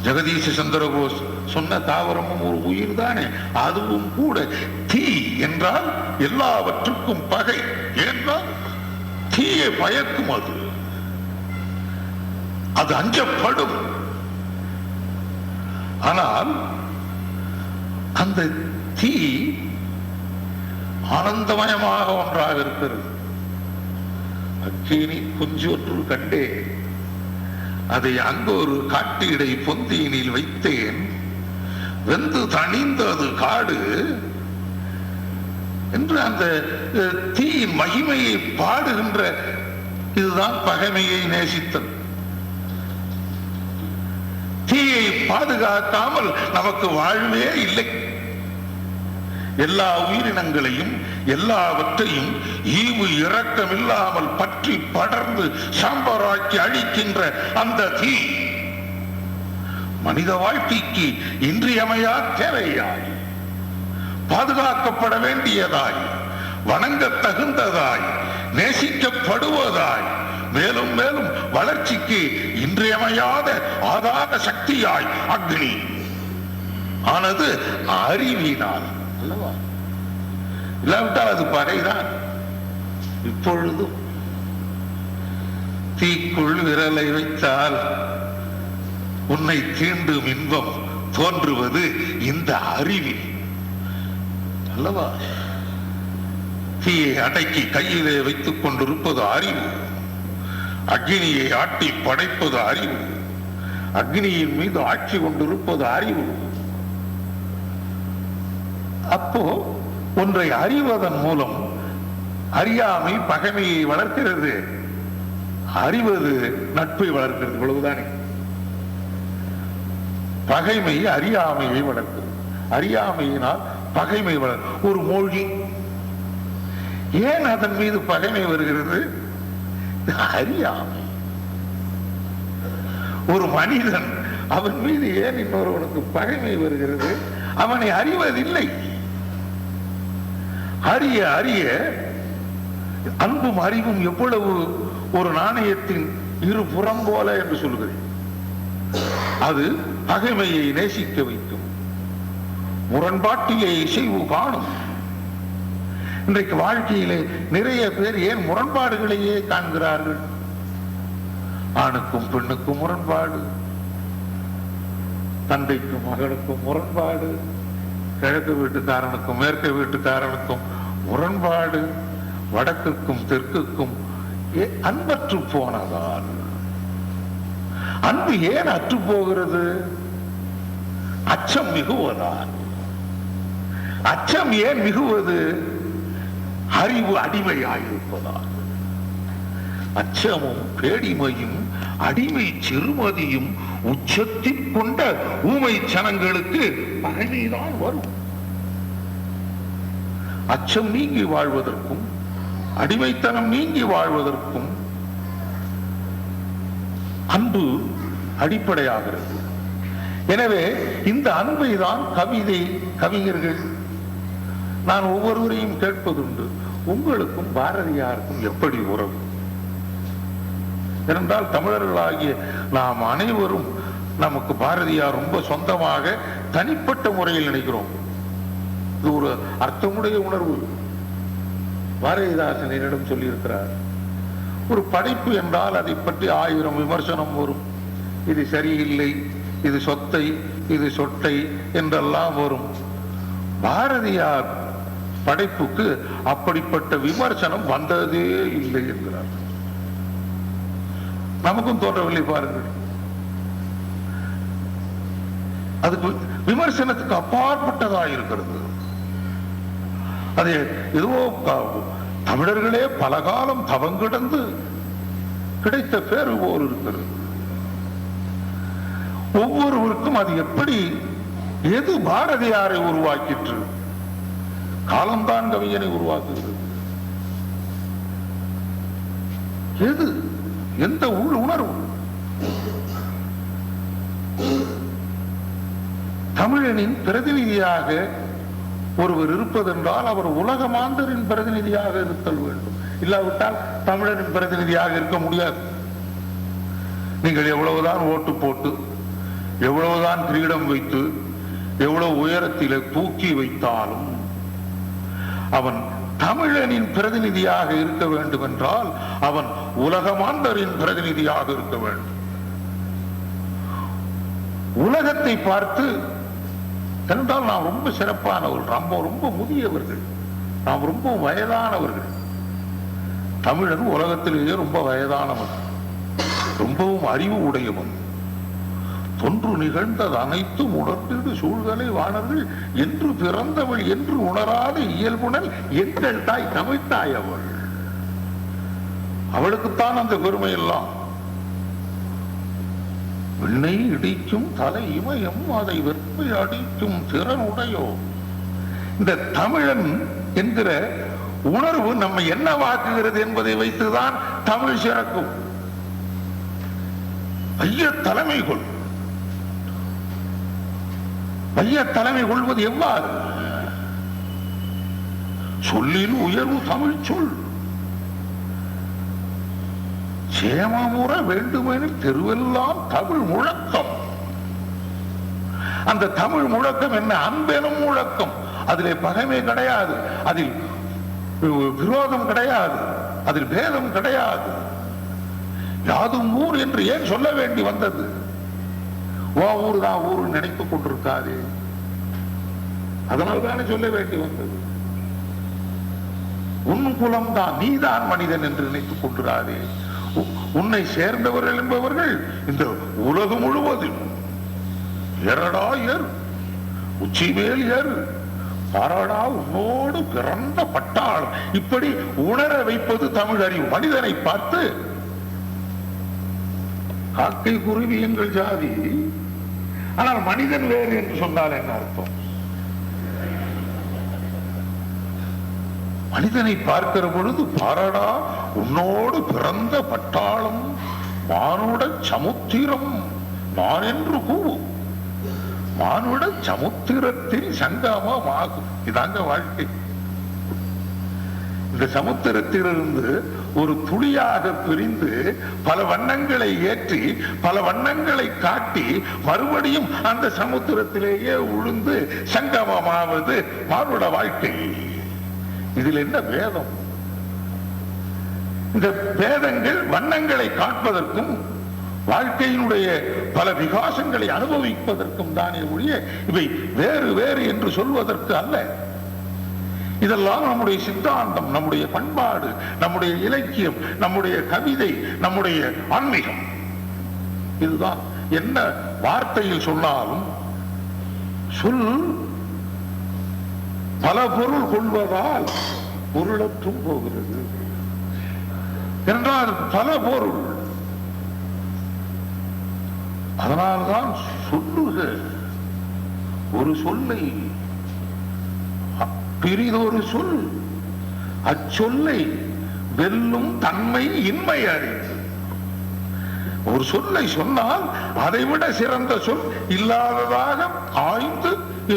ஜெகதீஷ சந்திரபோஸ் சொன்ன தாவரமும் ஒரு உயிர் தானே, அதுவும் கூட. தீ என்றால் எல்லாவற்றுக்கும் பகை. ஏனென்றால் தீயை பயக்கும், அது அஞ்சப்படும். ஆனால் அந்த தீ ஆனந்தமயமாக ஒன்றாக இருக்கிறது. அக்கினி கொஞ்சொன்று கண்டே, அதை அங்கு ஒரு காட்டிடை பொந்தியினில் வைத்தேன், வெந்து தணிந்தது காடு என்று அந்த தீயின் மகிமையை பாடுகின்ற இதுதான் பகைமையை நேசித்தல். தீயை பாதுகாக்காமல் நமக்கு வாழ்வே இல்லை. எல்லா உயிரினங்களையும் எல்லாவற்றையும் ஈவு இரக்கமில்லாமல் பற்றி படர்ந்து சாம்பராக்கி அழிக்கின்ற அந்த தீ மனித வாழ்க்கைக்கு இன்றியமையா தேவையாய், பாதுகாக்கப்பட வேண்டியதாய், வணங்க தகுந்ததாய், நேசிக்கப்படுவதாய், மேலும் மேலும் வளர்ச்சிக்கு இன்றியமையாத ஆதார சக்தியாய் அக்னி ஆனது அறிவினால் அல்லவா? இல்லாவிட்டால் அது பகைதான். இப்பொழுதும் தீக்குள் விரலை வைத்தால் உன்னை தீண்டும் இன்பம் தோன்றுவது இந்த அறிவில் அல்லவா? தீயை அடக்கி கையிலே வைத்துக் கொண்டிருப்பது அறிவு. அக்னியை ஆட்டி படைப்பது அறிவு. அக்னியின் மீது ஆட்சி கொண்டிருப்பது அறிவு. அப்போ ஒன்றை அறிவதன் மூலம் அறியாமை பகைமையை வளர்க்கிறது, அறிவது நட்பை வளர்க்கிறது. இவ்வளவுதானே. பகைமை அறியாமையை வளர்க்கிறது, அறியாமையினால் பகைமை வளர்க்கிறது. ஒரு மொழி ஏன் அதன் மீது பகைமை வருகிறது? அறியாமை. ஒரு மனிதன் அவன் மீது ஏன் இன்னொருவனுக்கு பகைமை வருகிறது? அவனை அறிவதில்லை. அறிய அறிய அன்பும் அறிவும் எவ்வளவு ஒரு நாணயத்தின் இரு புறம் போல என்று சொல்கிறேன். அது பகைமையை நேசிக்க வைக்கும், முரண்பாட்டிலே இசைவு காணும். இன்றைக்கு வாழ்க்கையிலே நிறைய பேர் ஏன் முரண்பாடுகளையே காண்கிறார்கள்? ஆணுக்கும் பெண்ணுக்கும் முரண்பாடு, தந்தைக்கும் மகனுக்கும் முரண்பாடு, கிழக்கு வீட்டுக்காரனுக்கும் மேற்கு வீட்டுக்காரனுக்கும் முரண்பாடு, வடக்குக்கும் தெற்குக்கும். அன்பற்று போனதால். அன்பு ஏன் அற்று போகிறது? அச்சம் மிகுவதால். அச்சம் ஏன் மிகுவது? அறிவு அடிமையாயிருப்பதால். அச்சமும் பேடிமையும் அடிமை சிறுமதியும் உச்சத்தில் கொண்ட ஊமை சனங்களுக்கு பகைமைதான் வரும். அச்சம் நீங்கி வாழ்வதற்கும் அடிமைத்தனம் நீங்கி வாழ்வதற்கும் அன்பு அடிப்படையாகிறது. எனவே இந்த அன்பை தான் கவிஞர்கள், நான் ஒவ்வொருவரையும் கேட்பதுண்டு, உங்களுக்கும் பாரதியாருக்கும் எப்படி உறவு? ஏனென்றால் தமிழர்களாகிய நாம் அனைவரும் நமக்கு பாரதியார் ரொம்ப சொந்தமாக தனிப்பட்ட முறையில் நினைக்கிறோம். இது ஒரு அர்த்தமுடைய உணர்வு. பாரதிதாசன் என்னிடம் சொல்லியிருக்கிறார், ஒரு படைப்பு என்றால் அதை பற்றி 1000 விமர்சனம் வரும். இது சரியில்லை, இது சொத்தை, இது சொட்டை என்றெல்லாம் வரும். பாரதியார் படைப்புக்கு அப்படிப்பட்ட விமர்சனம் வந்ததே இல்லை என்கிறார். நமக்கும் தோன்றவில்லை பாருங்கள். அதுக்கு விமர்சனத்துக்கு அப்பாற்பட்டதா இருக்கிறது. அது ஏதோ தமிழர்களே பல காலம் தவங்கிடந்து கிடைத்த பேரு போல் இருக்கிறது. ஒவ்வொருவருக்கும் அது எப்படி, எது பாரதியாரை உருவாக்கிற்று? காலம்தான் கவிஞனை உருவாக்குகிறது. எது, எந்த உணர்வு? தமிழனின் பிரதிநிதியாக ஒருவர் இருப்பதென்றால் அவர் உலக மாந்தரின் பிரதிநிதியாக இருத்தல் வேண்டும். இல்லாவிட்டால் தமிழனின் பிரதிநிதியாக இருக்க முடியாது. நீங்கள் எவ்வளவுதான் ஓட்டு போட்டு, எவ்வளவுதான் கிரீடம் வைத்து, எவ்வளவு உயரத்திலே தூக்கி வைத்தாலும் அவன் தமிழனின் பிரதிநிதியாக இருக்க வேண்டும் என்றால் அவன் உலக மாந்தரின் பிரதிநிதியாக இருக்க வேண்டும். உலகத்தை பார்த்து, என்றால் நாம் ரொம்ப சிறப்பானவர்கள், ரொம்ப முதியவர்கள், நாம் ரொம்ப வயதானவர்கள். தமிழன் உலகத்திலேயே ரொம்ப வயதானவன், ரொம்பவும் அறிவு உடையவன். தொன்று நிகழ்ந்தது அனைத்தும் உணர்ந்திடு சூழ்களை வாணர்கள் என்று பிறந்தவள் என்று உணராத இயல்புணல் எங்கள் தாய் தமிழ் தாய். அவளுக்குத்தான் அந்த பெருமை எல்லாம். விண்ணை இடிக்கும் தலை இமயம் அதை வெப்பை அடிக்கும் திறன் உடையோ. இந்த தமிழன் என்கிற உணர்வு நம்மை என்னவாக்குகிறது என்பதை வைத்துதான் தமிழ் சிறக்கும். ஐய தலைமை கொள், ஐய தலைமை கொள்வது எவ்வாறு? சொல்லில் உயர்வு தமிழ் சொல். சேமமுற வேண்டுமெனில் தெருவெல்லாம் தமிழ் முழக்கம். அந்த தமிழ் முழக்கம் என்ன? அன்பெனும் முழக்கம். அதிலே பகைமை கிடையாது, அதில் விரோதம் கிடையாது, அதில் பேதம் கிடையாது. யாதும் ஊர் என்று ஏன் சொல்ல வேண்டி வந்தது? ஓ ஊர் தான் ஊர் நினைத்துக் கொண்டிருக்காது, அதனால்தானே சொல்ல வேண்டி வந்தது. உன் குலம் தான், நீதான் மனிதன் என்று நினைத்துக் கொண்டிராதே. உன்னை சேர்ந்தவர்கள் என்பவர்கள் இந்த உலகம் முழுவதும் ஏறடா ஏறு, உச்சி மேல் ஏறு, பாராடா உன்னோடு பிறந்த பட்டாளம். இப்படி உணர வைப்பது தமிழ் அறிவு. மனிதனை பார்த்து காக்கை குருவி எங்கள் ஜாதி, ஆனால் மனிதன் வேறு என்று சொன்னால் என்ன அர்த்தம்? மனிதனை பார்க்கிற பொழுது பாராடா உன்னோடு பிறந்த பட்டாளம் மானுட சமுத்திரம் நான் என்று கூவும். மானுட சமுத்திரத்தில் சங்கமமாகும். இதாங்க வாழ்க்கை. இந்த சமுத்திரத்திலிருந்து ஒரு துளியாக பிரிந்து பல வண்ணங்களை ஏற்றி பல வண்ணங்களை காட்டி மறுபடியும் அந்த சமுத்திரத்திலேயே உழுந்து சங்கமமாவது மானுட வாழ்க்கை. இதில் என்ன வேதம்? இந்த வேதங்கள் வண்ணங்களை காட்பதற்கும் வாழ்க்கையினுடைய பல விகாசங்களை அனுபவிப்பதற்கும் தானே ஒழிய இவை வேறு வேறு என்று சொல்வதற்கு அல்ல. இதெல்லாம் நம்முடைய சித்தாந்தம், நம்முடைய பண்பாடு, நம்முடைய இலக்கியம், நம்முடைய கவிதை, நம்முடைய ஆன்மீகம். இதுதான். என்ன வார்த்தையில் சொன்னாலும் சொல் பல பொருள் கொள்வதால் பொருளற்றும் போகிறது என்றால் பல பொருள். அதனால்தான் சொல்லுக ஒரு சொல்லை பிரிதொரு சொல் அச்சொல்லை வெல்லும் தன்மை இன்மை அறிந்து. ஒரு சொல்லை சொன்னால் அதை விட சிறந்த சொல் இல்லாததாக ஆய்ந்து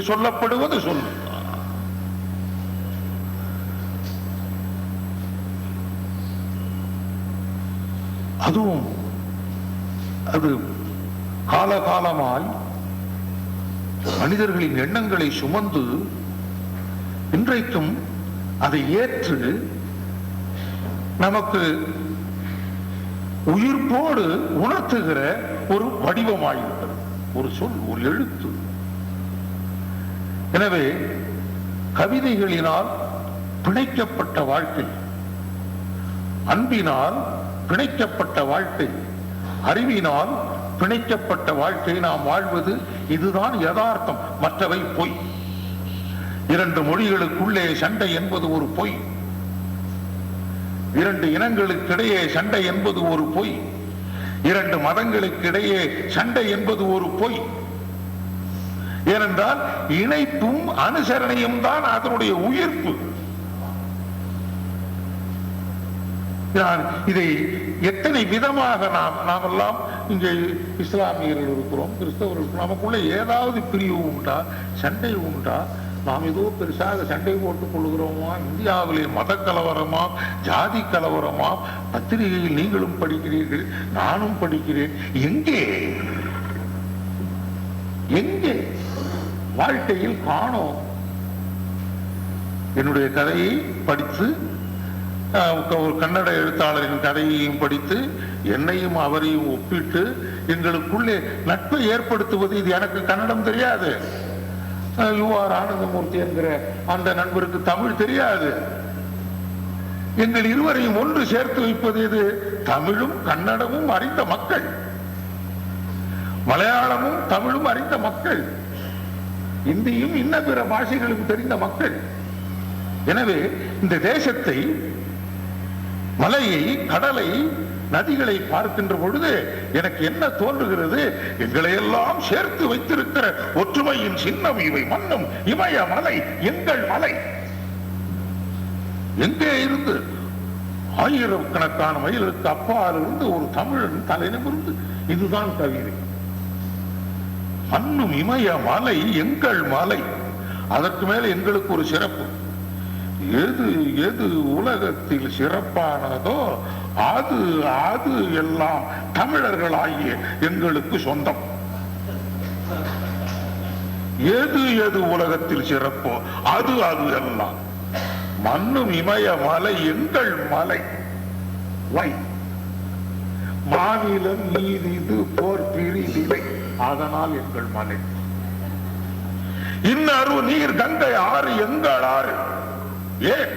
சொல்லப்படுவது சொல். அதுவும் அது காலகாலமாய் மனிதர்களின் எண்ணங்களை சுமந்து இன்றைக்கும் அதை ஏற்று நமக்கு உயிர்ப்போடு உணர்த்துகிற ஒரு வடிவமாயிருக்கிறது, ஒரு சொல், ஒரு எழுத்து. எனவே கவிதைகளினால் பிணைக்கப்பட்ட வாழ்க்கை, அன்பினால் பிணைக்கப்பட்ட வாழ்க்கை, அறிவினால் பிணைக்கப்பட்ட வாழ்க்கை நாம் வாழ்வது இதுதான் யதார்த்தம். மற்றவை பொய். இரண்டு மொழிகளுக்குள்ளே சண்டை என்பது ஒரு பொய். இரண்டு இனங்களுக்கிடையே சண்டை என்பது ஒரு பொய். இரண்டு மதங்களுக்கிடையே சண்டை என்பது ஒரு பொய். ஏனென்றால் இணைப்பும் அனுசரணையும் தான் அதனுடைய உயிர்ப்பு. இதை எத்தனை விதமாக நாம் எல்லாம் இங்கே இஸ்லாமியர்கள் இருக்கிறோம், கிறிஸ்தவர்கள், நமக்குள்ள ஏதாவது பிரிவு உண்டா, சண்டை உண்டா? நாம் ஏதோ பெருசாக சண்டை போட்டுக் கொள்கிறோமா? இந்தியாவிலே மத கலவரமா, ஜாதி கலவரமா? பத்திரிகையில் நீங்களும் படிக்கிறீர்கள், நானும் படிக்கிறேன். எங்கே எங்கே வாழ்க்கையில் காணோம்? என்னுடைய கதையை படித்து, ஒரு கன்னட எழுத்தாளரின் கதையையும் படித்து, என்னையும் அவரையும் ஒப்பிட்டு எங்களுக்குள்ளே நட்பை ஏற்படுத்துவது. இது எனக்கு கன்னடம் தெரியாது, யுஆர் ஆனந்தமூர்த்தி என்கிற அந்த நண்பருக்கு தமிழ் தெரியாது. எங்கள் இருவரையும் ஒன்று சேர்த்து வைப்பது இது தமிழும் கன்னடமும் அறிந்த மக்கள், மலையாளமும் தமிழும் அறிந்த மக்கள், இந்தியும் இன்ன பிற பாஷைகளும் தெரிந்த மக்கள். எனவே இந்த தேசத்தை, மலையை, கடலை, நதிகளை பார்க்கின்ற பொழுது எனக்கு என்ன தோன்றுகிறது? எங்களை எல்லாம் சேர்த்து வைத்திருக்கிற ஒற்றுமையின் சின்னம் இவை. மண்ணும் இமய மலை எங்கள் மலை. எங்கே இருந்து ஆயிரக்கணக்கான மைலுக்கு அப்பால் இருந்து ஒரு தமிழன் தலைநிமிர்ந்து இதுதான் கவிதை. மண்ணும் இமய மலை எங்கள் மலை. அதற்கு மேல எங்களுக்கு ஒரு சிறப்பு. எது எது உலகத்தில் சிறப்பானதோ அது அது எல்லாம் தமிழர்களாகிய எங்களுக்கு சொந்தம். எது எது உலகத்தில் சிறப்போ அது அது எல்லாம். மண்ணும் இமய மலை எங்கள் மலை. வை மாநிலம் நீதிது போர் பிரிதிலை, அதனால் எங்கள் மலை. இன்னொரு நீர் கங்கை ஆறு எங்கள் ஆறு. ஏன்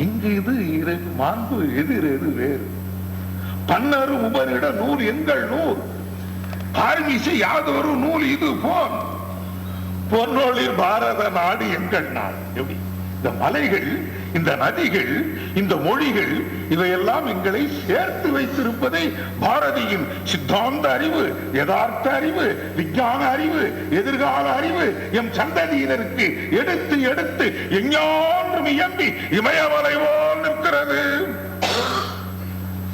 இங்கு இது மாண்பு எதிர் எது வேறு. பன்னரு உபரிட நூல் எங்கள் நூல், ஆழ்விசை யாதொரு நூல் இது போன். பொன்னொழில் பாரத நாடு எங்கள் நாடு. எப்படி இந்த மலைகள், இந்த நதிகள், இந்த மொழிகள் இவையெல்லாம் எங்களை சேர்த்து வைத்திருப்பதை பாரதியின் சித்தாந்த அறிவு, யதார்த்த அறிவு, விஞ்ஞான அறிவு, எதிர்கால அறிவு எம் சந்ததியினருக்கு எடுத்து எடுத்து எஞ்ஞான்றும் இயம்பி இமயமலை போல் நிற்கிறது.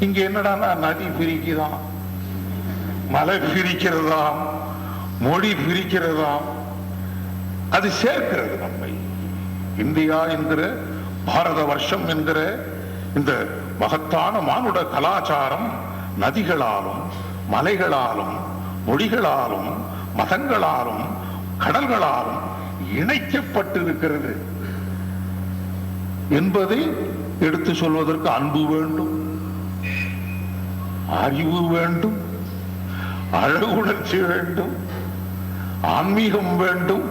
இங்க என்னடா நதி பிரிக்குதாம், மலை பிரிக்கிறதாம், மொழி பிரிக்கிறதாம். அது சேர்க்கிறது நம்மை. இந்தியா என்கிற, பாரத வருஷம் என்கிற இந்த மகத்தான மானுட கலாச்சாரம் நதிகளாலும், மலைகளாலும், மொழிகளாலும், மதங்களாலும், கடல்களாலும் இணைக்கப்பட்டிருக்கிறது என்பதை எடுத்து சொல்வதற்கு அன்பு வேண்டும், அறிவு வேண்டும், அழகுணர்ச்சி வேண்டும், ஆன்மீகம் வேண்டும்.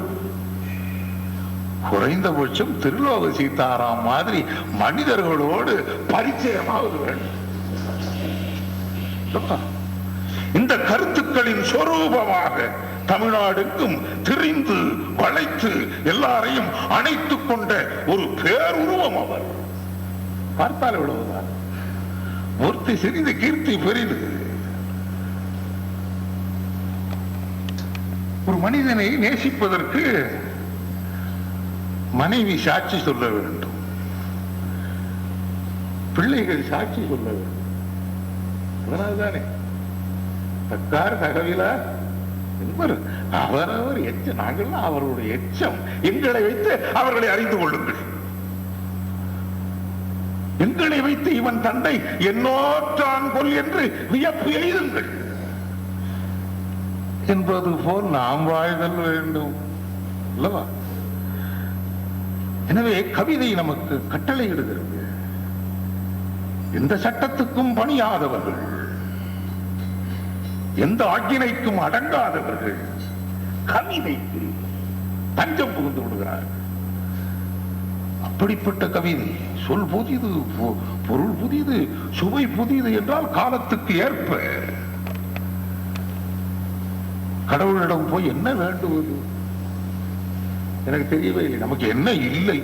குறைந்தபட்சம் திருலோக சீதாராம் மாதிரி மனிதர்களோடு பரிச்சயமாவது வேண்டும். இந்த கருத்துக்களின் சொரூபமாக தமிழ்நாடுக்கும் திரிந்து வளைத்து எல்லாரையும் அணைத்துக் கொண்ட ஒரு பேருருவம் அவர். பார்த்தால் விடுவதால் மூர்த்தி சிறிது, கீர்த்தி பெரிது. ஒரு மனிதனை நேசிப்பதற்கு மனைவி சாட்சி சொல்ல வேண்டும், பிள்ளைகள் சாட்சி சொல்ல வேண்டும். அதனால்தானே தக்கார் தகவிலா என்பர் அவரவர் எச்சம், நாங்கள் அவர்களுடைய எச்சம் எங்களை வைத்து அவர்களை அறிந்து கொள்ளுங்கள். எங்களை வைத்து இவன் தந்தை என்னோற்றான் கொல் என்று வியப்பு எய்துங்கள் என்பது போல் நாம் வாழ்தல் வேண்டும் அல்லவா? எனவே கவிதை நமக்கு கட்டளையிடுகிறது. எந்த சட்டத்துக்கும் பணியாதவர்கள், எந்த ஆக்கினைக்கும் அடங்காதவர்கள் கவிதைக்கு தஞ்சம் புகுந்து விடுகிறார்கள். அப்படிப்பட்ட கவிதை சொல் புதிது, பொருள் புதிது, சுவை புதிது என்றால் காலத்துக்கு ஏற்ப கடவுளிடம் போய் என்ன வேண்டுவது எனக்கு தெரியவே இல்லை. நமக்கு என்ன இல்லை,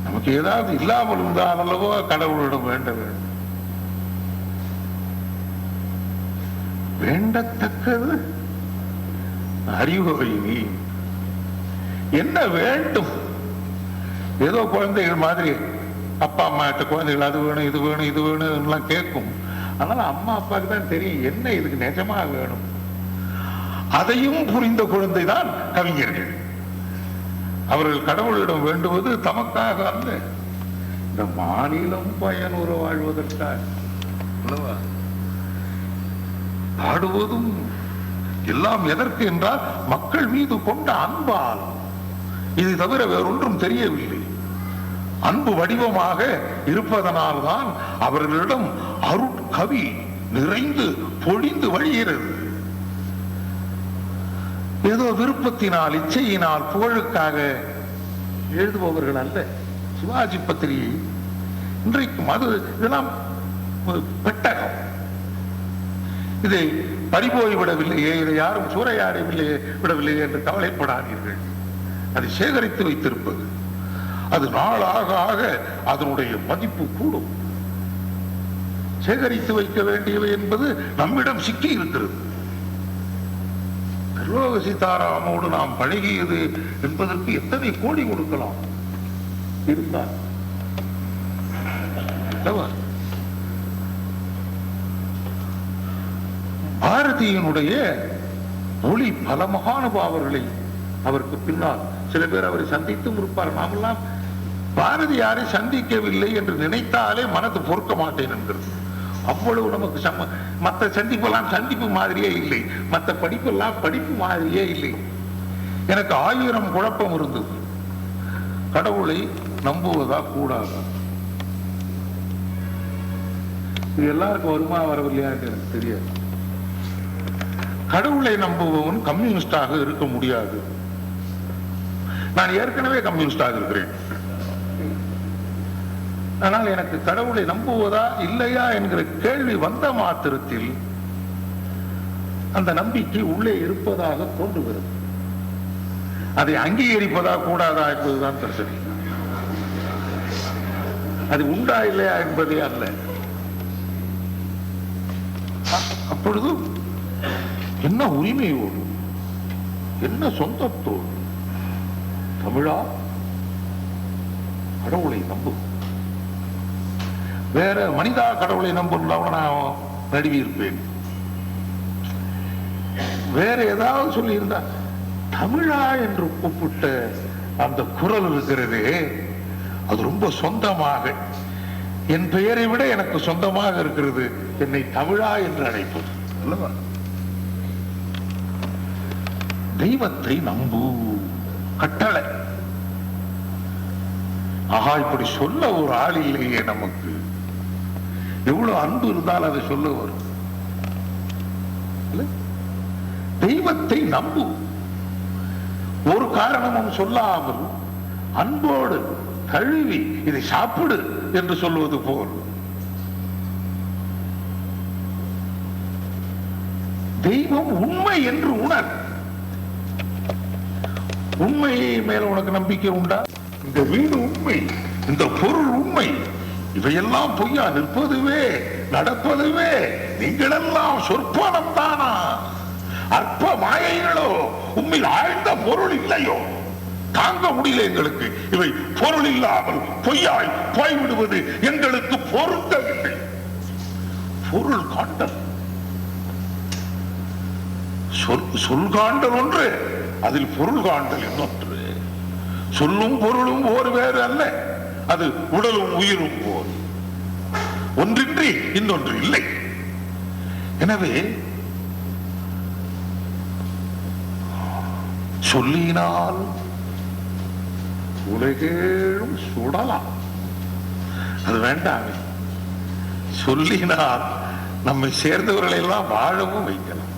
நமக்கு ஏதாவது இல்லாமல் இருந்தால் அல்லவோ கடவுளிடம் வேண்ட வேண்டும். வேண்டத்தக்கது அறிவோய் நீ என்ன வேண்டும். ஏதோ குழந்தைகள் மாதிரி அப்பா அம்மா குழந்தைகள் அது வேணும் இது வேணும் இது வேணும் எல்லாம் கேட்கும். அதனால அம்மா அப்பாவுக்கு தான் தெரியும் என்ன இதுக்கு நிஜமா வேணும். அதையும் புரிந்த குழந்தை தான் கவிஞர்கள். அவர்கள் கடவுளிடம் வேண்டுவது தமக்காக அல்ல, இந்த மாநிலம் பயனுற வாழ்வதற்காக. பாடுவதும் எல்லாம் எதற்கு என்றால் மக்கள் மீது கொண்ட அன்பால். இது தவிர வேறொன்றும் தெரியவில்லை. அன்பு வடிவமாக இருப்பதனால்தான் அவர்களிடம் அருட்கவி நிறைந்து பொழிந்து வழிகிறது. ஏதோ விருப்பத்தினால் இச்சையினால் புகழுக்காக எழுதுபவர்கள் அல்ல. சிவாஜி பத்திரிகை இன்றைக்கும் அது இதெல்லாம் பெட்டகம். இதை பறிபோய் விடவில்லையே, இதை யாரும் சூறையாடி விடவில்லையே என்று கவலைப்படாதீர்கள். அதை சேகரித்து வைத்திருப்பது, அது நாளாக ஆக அதனுடைய மதிப்பு கூடும். சேகரித்து வைக்க வேண்டியவை என்பது நம்மிடம் சிக்கி இருக்கிறது. நிர்லோக சீதாராமோடு நாம் பழகியது என்பதற்கு எத்தனை கோடி கொடுக்கலாம் இருந்தால். பாரதியினுடைய ஒளி பல மகானுபாவர்களை அவருக்கு பின்னால் சில பேர் அவரை சந்தித்தும் இருப்பார். நாமெல்லாம் பாரதியாரை சந்திக்கவில்லை என்று நினைத்தாலே மனது பொறுக்க மாட்டேன் என்கிறது. அவ்வளவு நமக்கு மற்ற சந்திப்பெல்லாம் சந்திப்பு மாதிரியே இல்லை, மற்ற படிப்பெல்லாம் படிப்பு மாதிரியே இல்லை. எனக்கு 1000 குழப்பம் இருந்தது. கடவுளை நம்புவதா கூடாதா, இது எல்லாருக்கும் வருமா வரவில்லையா என்று எனக்கு தெரியாது. கடவுளை நம்புபவன் கம்யூனிஸ்டாக இருக்க முடியாது. நான் ஏற்கனவே கம்யூனிஸ்டாக இருக்கிறேன். ஆனால் எனக்கு கடவுளை நம்புவதா இல்லையா என்கிற கேள்வி வந்த மாத்திரத்தில் அந்த நம்பிக்கை உள்ளே இருப்பதாக தோன்றுகிறது. அதை அங்கீகரிப்பதா கூடாதா என்பதுதான் பிரச்சனை. அது உண்டா இல்லையா என்பதே அல்ல. அப்பொழுது என்ன உரிமையோடு, என்ன சொந்தத்தோடு தமிழா கடவுளை நம்பு. வேற மனிதா கடவுளை நம்புறவன நான் நடுவி இருப்பேன். வேற ஏதாவது சொல்லி இருந்தா, தமிழா என்று கூப்பிட்ட அந்த குரல் இருக்கிறதே, அது ரொம்ப சொந்தமாக, என் பெயரை விட எனக்கு சொந்தமாக இருக்கிறது. என்னை தமிழா என்று அழைப்பது அல்லவா? தெய்வத்தை நம்பு கட்டளை. ஆஹா, இப்படி சொல்ல ஒரு ஆள் இல்லையே நமக்கு. எவ்வளவு அன்பு இருந்தால் அதை சொல்ல வரும். தெய்வத்தை நம்பு. ஒரு காரணமும் சொல்லாமல் அன்போடு தழுவி இதை சாப்பிடு என்று சொல்வது போல் தெய்வம் உண்மை என்று உணர். உண்மை மேல உனக்கு நம்பிக்கை உண்டா? இந்த வீடு உண்மை, இந்த பொருள் உண்மை, இவையெல்லாம் பொய்யா நிற்பதுவே நடப்பதுவே நீங்களெல்லாம் சொற்பனம் தானா? அற்ப மாயைகளோ? உண்மையில் ஆழ்ந்த பொருள் இல்லையோ? தாங்க முடியல எங்களுக்கு. இவை பொருள் இல்லாமல் பொய்யாய் போய்விடுவது எங்களுக்கு பொருந்தவில்லை. பொருள் காண்டல். சொல் காண்டல் ஒன்று, அதில் பொருள் காண்டல் இன்னொன்று. சொல்லும் பொருளும் ஓர் வேறு அல்ல, அது உடலும் உயிரும் போல். ஒன்றின்றி இன்னொன்று இல்லை. எனவே சொல்லினால் உலகேழும் சுடலாம், அது வேண்டாமே. சொல்லினால் நம்மை சேர்ந்தவர்களை எல்லாம் வாழவும் வைக்கலாம்.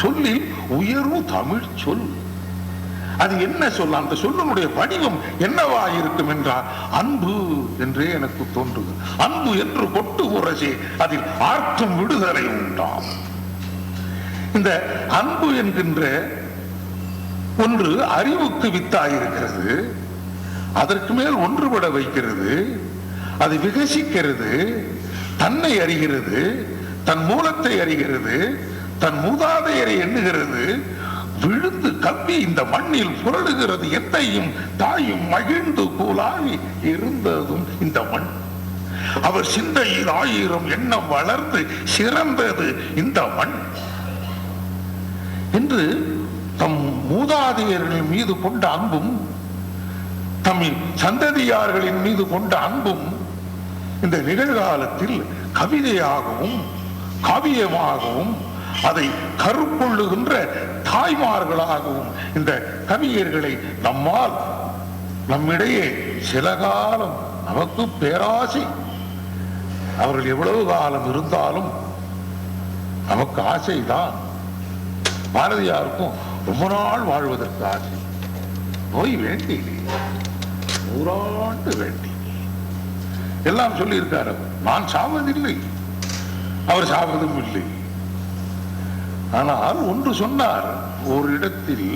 சொல்லி உயர்வு தமிழ் சொல். அது என்ன சொல்ல, அந்த சொல்லுடைய வடிவம் என்னவா இருக்கும் என்றால் அன்பு என்றே எனக்கு தோன்றுது. அன்பு என்று கொட்டு உரசி அதில் ஆர்க்கும் விடுதலை உண்டாம். இந்த அன்பு என்கின்ற ஒன்று அறிவுக்கு வித்தாயிருக்கிறது, அதற்கு மேல் ஒன்றுபட வைக்கிறது, அது விகசிக்கிறது, தன்னை அறிகிறது, தன் மூலத்தை அறிகிறது, தன் மூதாதையரை எண்ணுகிறது, விழுந்து கவ்வி இந்த மண்ணில் புரளுகிறது. எத்தையும் தாயும் மகிழ்ந்து கூலாவி இருந்ததும் இந்த மண். அவர் சிந்தையில் 1000 எண்ணம் வளர்ந்து சிறந்தது இந்த மண் என்று தம் மூதாதையர்கள் மீது கொண்ட அன்பும் தம் சந்ததியார்களின் மீது கொண்ட அன்பும் இந்த நிகழ்காலத்தில் கவிதையாகவும் காவியமாகவும் அதை கருக்கொள்ளுகின்ற தாய்மார்களாகவும் இந்த கவியர்களை நம்மிடையே சில காலம் நமக்கு பேராசை. அவர்கள் எவ்வளவு காலம் இருந்தாலும் நமக்கு ஆசைதான். பாரதியாருக்கும் ரொம்ப நாள் வாழ்வதற்கு ஆசை. நோய் வேண்டி, 100 ஆண்டு வேண்டி எல்லாம் சொல்லி இருக்கார். நான் சாவதில்லை, அவர் சாவதும் இல்லை. ஆனால் ஒன்று சொன்னார் ஒரு இடத்தில்,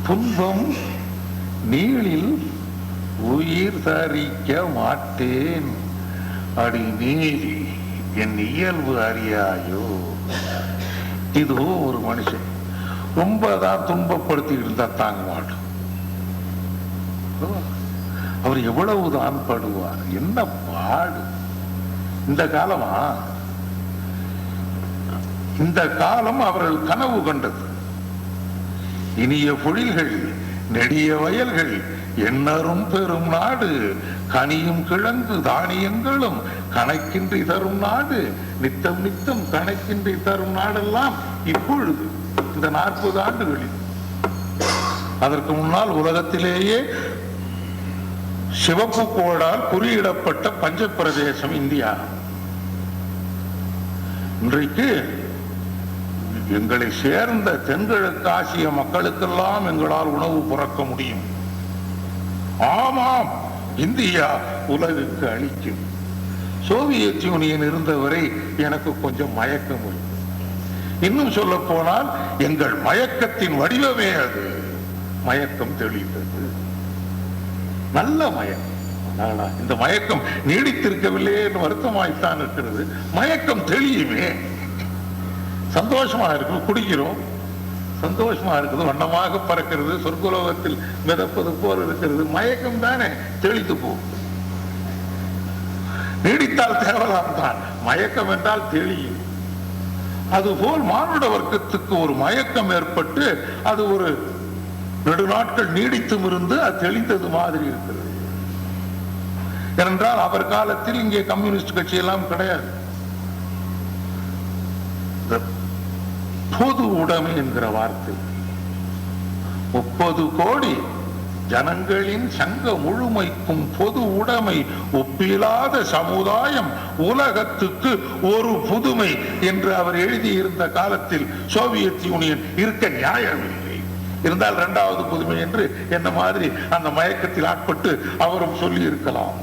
துன்பம் நீளில் உயிர் தரிக்க மாட்டேன், அடி நீதி என் இயல்பு அறியாயோ. இதோ ஒரு மனுஷன் ரொம்ப தான் துன்பப்படுத்தி இருந்தா தாங்க மாட்டோம். அவர் எவ்வளவுதான் படுவார், என்ன பாடு. இந்த காலமா, இந்த காலம் அவர்கள் கனவு கண்டது. இனிய பொழில்கள், நெடிய வயல்கள், எண்ணரும் பெரும் நாடு, கனியும் கிழங்கு தானியங்களும் கணக்கின்றி தரும் நாடு, நித்தம் நித்தம் கணக்கின்றி தரும் நாடெல்லாம் இப்பொழுது இந்த 40 ஆண்டுகளில். அதற்கு முன்னால் உலகத்திலேயே சிவப்பு கோடால் குறியிடப்பட்ட பஞ்ச பிரதேசம் இந்தியா. இன்றைக்கு எங்களை சேர்ந்த தென்கிழக்கு ஆசிய மக்களுக்கெல்லாம் எங்களால் உணவு புறக்க முடியும். ஆமாம், இந்தியா உலகுக்கு அளிக்கும். சோவியத் யூனியன் இருந்தவரை எனக்கு கொஞ்சம் மயக்கம் இருக்கு. இன்னும் சொல்ல போனால் எங்கள் மயக்கத்தின் வடிவமே அது. மயக்கம் தெளிந்தது, நல்ல மயக்கம். இந்த மயக்கம் நீடித்திருக்கவில்லையே என்று வருத்தமாய்த்தான் இருக்கிறது. மயக்கம் தெளியுமே, சந்தோஷமா இருக்கு, குடிக்கிறோம், சந்தோஷமா இருக்குது, வண்ணமாக பறக்கிறது, சொர்க்கலோகத்தில் மிதப்பது போல் இருக்கிறது. மயக்கம் தானே, தெளித்து போகும். நீடித்தால் தேவலாம் தான், மயக்கம் என்றால் தெளியும். அதுபோல் மானுட வர்க்கத்துக்கு ஒரு மயக்கம் ஏற்பட்டு அது ஒரு நெடுநாட்கள் நீடித்தும் இருந்து அது தெளிந்தது மாதிரி இருக்கிறது. ஏனென்றால் அவர் காலத்தில் இங்கே கம்யூனிஸ்ட் கட்சி எல்லாம் கிடையாது. பொது உடைமை என்கிற வார்த்தை 30 கோடி ஜனங்களின் சங்க முழுமைக்கும் பொது உடைமை, ஒப்பிலாத சமுதாயம், உலகத்துக்கு ஒரு புதுமை என்று அவர் எழுதியிருந்த காலத்தில் சோவியத் யூனியன் இருக்க நியாயமில்லை. இருந்தால் 2வது புதுமை என்று என்ன மாதிரி அந்த மயக்கத்தில் ஆட்பட்டு அவரும் சொல்லி இருக்கலாம்.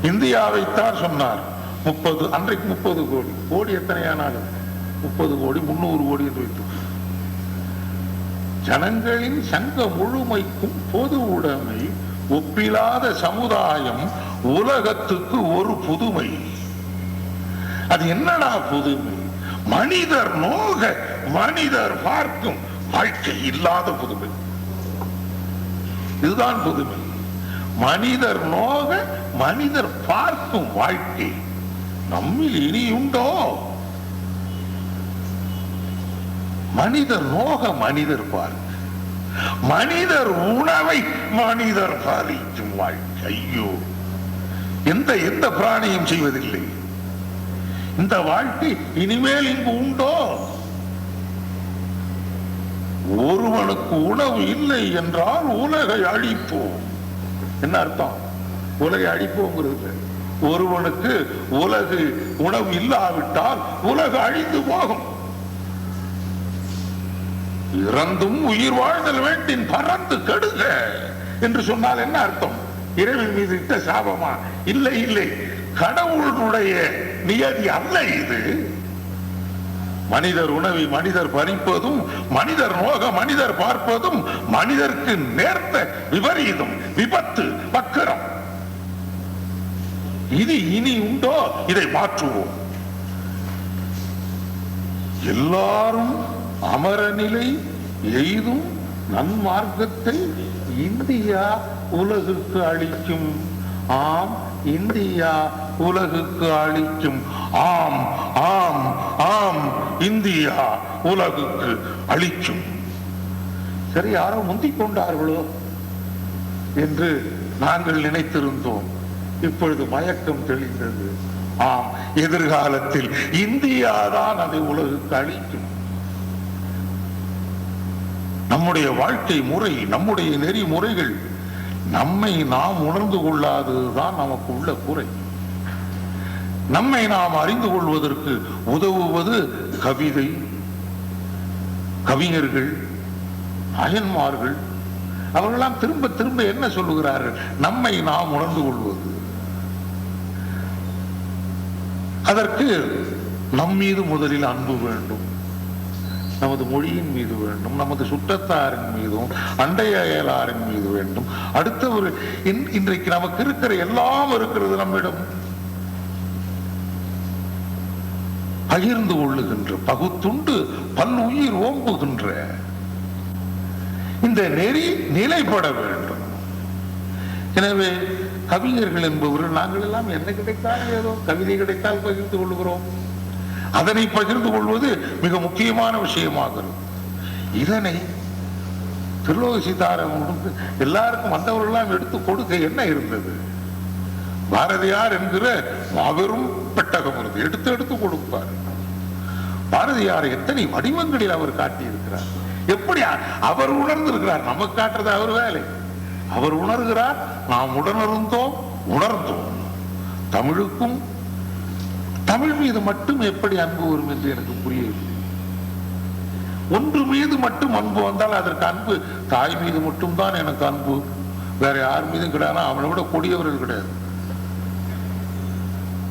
இந்தியாவைத்தான் சொன்னார். 30, அன்றைக்கு 30 கோடி. கோடி எத்தனையானாலும் 30 கோடி 300 கோடி என்று வைத்து, ஜனங்களின் சங்க முழுமைக்கும் பொது உடைமை, ஒப்பிலாத சமுதாயம், உலகத்துக்கு ஒரு புதுமை. அது என்னடா புதுமை? மனிதர் நோக மனிதர் பார்க்கும் வாழ்க்கை இல்லாத புதுமை. இதுதான் புதுமை. மனிதர் நோக மனிதர் பார்க்கும் வாழ்க்கை நம்மில் இனி உண்டோ? மனிதர் நோக மனிதர் பார்க்க, மனிதர் உணவை மனிதர் பாதிக்கும் வாழ்க்கை. ஐயோ, எந்த பிராணியும் செய்வதில்லை. இந்த வாழ்க்கை இனிமேல் இங்கு உண்டோ? ஒருவனுக்கு உணவு இல்லை என்றால் உலகை அழிப்போம். என்ன அர்த்தம்? உலகை அழிப்போங்கிறது. ஒருவனுக்கு உணவு இல்லாவிட்டால் உலகு அழிந்து போகும். இறந்தும் உயிர் வாழ்தல் வேண்டின் பறந்து கெடுக என்று சொன்னால் என்ன அர்த்தம்? இறைவன் மீது இட்ட சாபமா? இல்லை இல்லை, கடவுளுடைய நியதி அல்ல இது. மனிதர் உணவை மனிதர் பறிப்பதும், மனிதர் நோக மனிதர் பார்ப்பதும் மனிதருக்கு நேர்த்த விபரீதம், விபத்து, வக்கரம். இது இனி உண்டோ? இதை மாற்றுவோம். எல்லாரும் அமரநிலை எய்தும் நன்மார்க்கத்தை இந்தியா உலகுக்கு அளிக்கும். ஆம், இந்தியா உலகுக்கு அளிக்கும். ஆம் ஆம் ஆம், இந்தியா உலகுக்கு அளிக்கும். சரி, யாரோ முந்திக் கொண்டார்களோ என்று நாங்கள் நினைத்திருந்தோம். இப்பொழுது மயக்கம் தெளிந்தது. ஆம், எதிர்காலத்தில் இந்தியா தான் அதை உலகுக்கு அளிக்கும். நம்முடைய வாழ்க்கை முறை, நம்முடைய நெறிமுறைகள் நம்மை நாம் உணர்ந்து கொள்ளாததுதான் நமக்கு உள்ள குறை. நம்மை நாம் அறிந்து கொள்வதற்கு உதவுவது கவிதை, கவிஞர்கள், அயன்மார்கள். அவர்களெல்லாம் திரும்ப திரும்ப என்ன சொல்லுகிறார்கள்? நம்மை நாம் உணர்ந்து கொள்வது. அதற்கு நம் மீது முதலில் அன்பு வேண்டும், நமது மொழியின் மீது வேண்டும், நமது சுற்றத்தாரின் மீதும் அண்டைய அயலாரின் மீது வேண்டும். அடுத்த ஒரு இன்றைக்கு நமக்கு இருக்கிற எல்லாம் இருக்கிறது நம்மிடம். பகிர்ந்து கொள்ளுகின்ற, பகுத்துண்டு பல்லுயிர் ஓம்புகின்ற இந்த நெறி நிலைப்பட வேண்டும். எனவே கவிஞர்கள் என்பவர்கள் நாங்கள் எல்லாம் என்ன கிடைத்தாலும் ஏதோ கவிதை கிடைத்தால் பகிர்ந்து கொள்கிறோம். அதனை பகிர்ந்து கொள்வது மிக முக்கியமான விஷயமாகிறது. இதனை திருலோக சீதாராமனுக்கு எல்லாருக்கும் வந்தவர்களெல்லாம் எடுத்து கொடுக்க என்ன இருந்தது? பாரதியார் என்கிற மாபெரும் பெட்டகம் இருந்து எடுத்து எடுத்து கொடுப்பார். பாரதியார் எத்தனை வடிவங்களில் அவர் காட்டியிருக்கிறார். எப்படி அவர் உணர்ந்திருக்கிறார்? நமக்கு காட்டுறது அவர் வேலை. அவர் உணர்கிறார், நாம் உடனிருந்தோம், உணர்ந்தோம். தமிழுக்கும் தமிழ் மீது மட்டும் எப்படி அன்பு வரும் என்று எனக்கு புரியவில்லை. ஒன்று மீது மட்டும் அன்பு வந்தால் அதற்கு அன்பு தாய் மீது மட்டும் தான் எனக்கு அன்பு, வேற யார் மீதும் கிடையாது. அவனை விட கொடியவர்கள் கிடையாது.